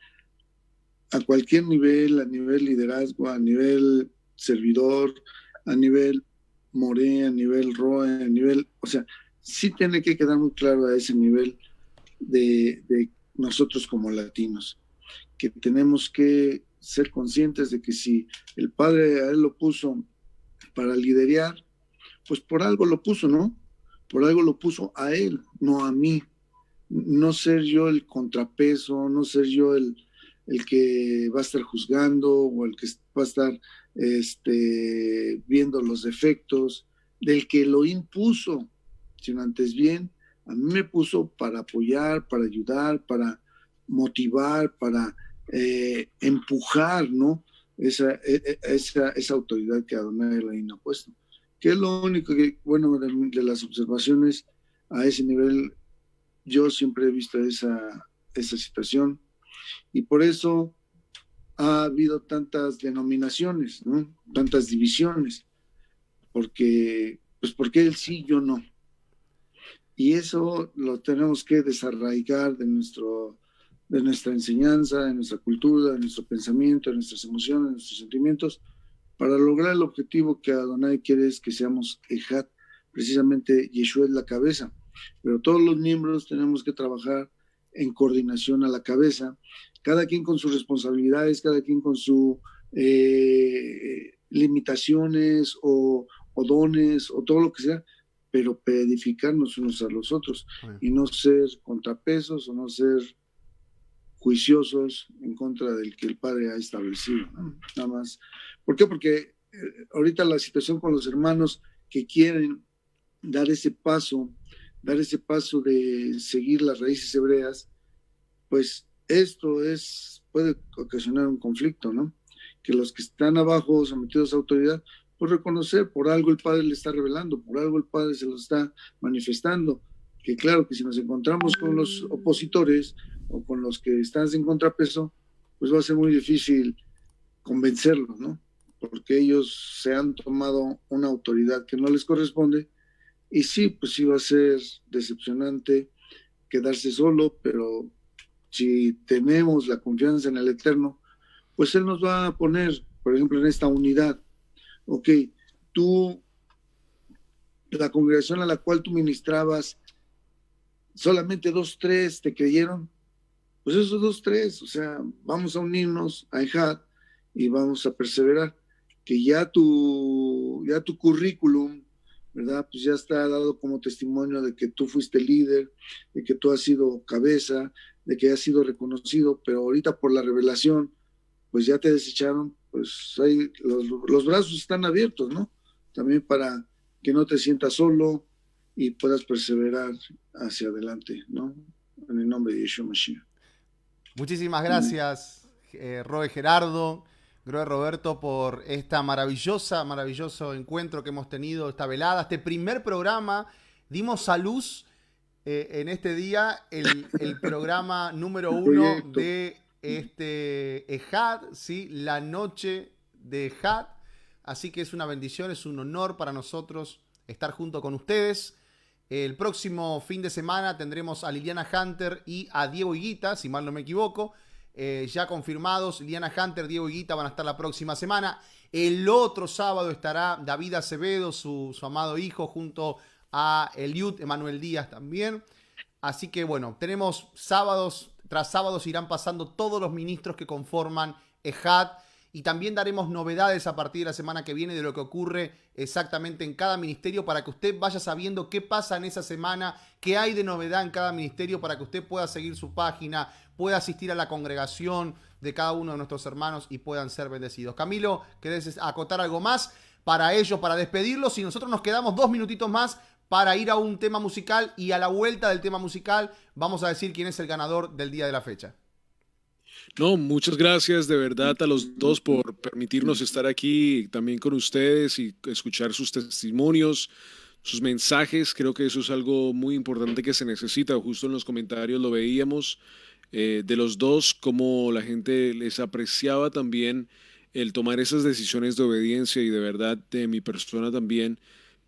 a cualquier nivel, a nivel liderazgo, a nivel servidor, a nivel moré, a nivel roe, a nivel, o sea, sí tiene que quedar muy claro a ese nivel de nosotros como latinos, que tenemos que ser conscientes de que si el Padre a él lo puso para liderear, pues por algo lo puso, ¿no? Por algo lo puso a él, no a mí. No ser yo el contrapeso, no ser yo el que va a estar juzgando o el que va a estar viendo los defectos del que lo impuso, sino antes bien, a mí me puso para apoyar, para ayudar, para motivar, para empujar, ¿no? Esa autoridad que Adonai Elohim ha puesto. Que es lo único que, bueno, de las observaciones a ese nivel, yo siempre he visto esa situación, y por eso ha habido tantas denominaciones, ¿no? Tantas divisiones, porque él sí, yo no. Y eso lo tenemos que desarraigar de nuestra enseñanza, de nuestra cultura, de nuestro pensamiento, de nuestras emociones, de nuestros sentimientos, para lograr el objetivo que Adonai quiere, es que seamos Ejad. Precisamente Yeshua es la cabeza, pero todos los miembros tenemos que trabajar en coordinación a la cabeza, cada quien con sus responsabilidades, cada quien con sus limitaciones o dones o todo lo que sea, pero para edificarnos unos a los otros y no ser contrapesos o no ser juiciosos en contra del que el Padre ha establecido, ¿no? Nada más. ¿Por qué? Porque ahorita la situación con los hermanos que quieren dar ese paso de seguir las raíces hebreas, pues esto puede ocasionar un conflicto, ¿no? Que los que están abajo, sometidos a autoridad, pues reconocer, por algo el Padre le está revelando, por algo el Padre se lo está manifestando, que claro que si nos encontramos con los opositores o con los que están en contrapeso, pues va a ser muy difícil convencerlos, ¿no? Porque ellos se han tomado una autoridad que no les corresponde, y sí, pues sí va a ser decepcionante quedarse solo, pero si tenemos la confianza en el Eterno, pues Él nos va a poner, por ejemplo, en esta unidad. Ok, tú, la congregación a la cual tú ministrabas, solamente 2, 3 te creyeron, pues esos 2, 3, o sea, vamos a unirnos a Ejad y vamos a perseverar, que ya tu currículum, ¿verdad? Pues ya está dado como testimonio de que tú fuiste líder, de que tú has sido cabeza, de que has sido reconocido, pero ahorita por la revelación, pues ya te desecharon, pues ahí los brazos están abiertos, ¿no? También para que no te sientas solo y puedas perseverar hacia adelante, ¿no? En el nombre de Yeshua Mashiach. Muchísimas gracias, Roe Gerardo, Groe Roberto, por esta maravilloso encuentro que hemos tenido, esta velada, este primer programa. Dimos a luz en este día el programa número 1 de Ejad, ¿sí? La noche de Ejad. Así que es una bendición, es un honor para nosotros estar junto con ustedes. El próximo fin de semana tendremos a Liliana Hunter y a Diego Higuita, si mal no me equivoco. Ya confirmados, Liliana Hunter, Diego Higuita van a estar la próxima semana. El otro sábado estará David Acevedo, su amado hijo, junto a Eliud Emanuel Díaz también. Así que bueno, tenemos sábados tras sábados, irán pasando todos los ministros que conforman Ejad. Y también daremos novedades a partir de la semana que viene de lo que ocurre exactamente en cada ministerio, para que usted vaya sabiendo qué pasa en esa semana, qué hay de novedad en cada ministerio, para que usted pueda seguir su página, pueda asistir a la congregación de cada uno de nuestros hermanos y puedan ser bendecidos. Camilo, ¿querés acotar algo más para ellos, para despedirlos? Y nosotros nos quedamos 2 minutitos más para ir a un tema musical, y a la vuelta del tema musical vamos a decir quién es el ganador del día de la fecha. No, muchas gracias de verdad a los dos por permitirnos estar aquí también con ustedes y escuchar sus testimonios, sus mensajes. Creo que eso es algo muy importante que se necesita. Justo en los comentarios lo veíamos de los dos, cómo la gente les apreciaba también el tomar esas decisiones de obediencia, y de verdad de mi persona también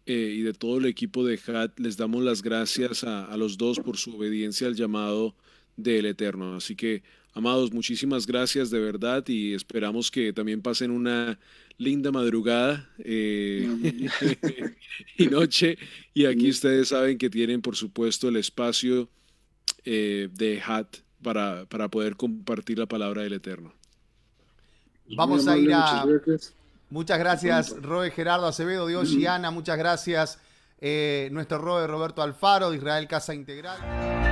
y de todo el equipo de Ejad les damos las gracias a los dos por su obediencia al llamado del Eterno. Así que, amados, muchísimas gracias de verdad, y esperamos que también pasen una linda madrugada y noche. Y aquí ustedes saben que tienen, por supuesto, el espacio de Ejad para poder compartir la palabra del Eterno. Vamos a ir a... Muchas gracias, Roe Gerardo Acevedo, de Oceana. Muchas gracias, nuestro Roe Roberto Alfaro, de Israel Casa Integral.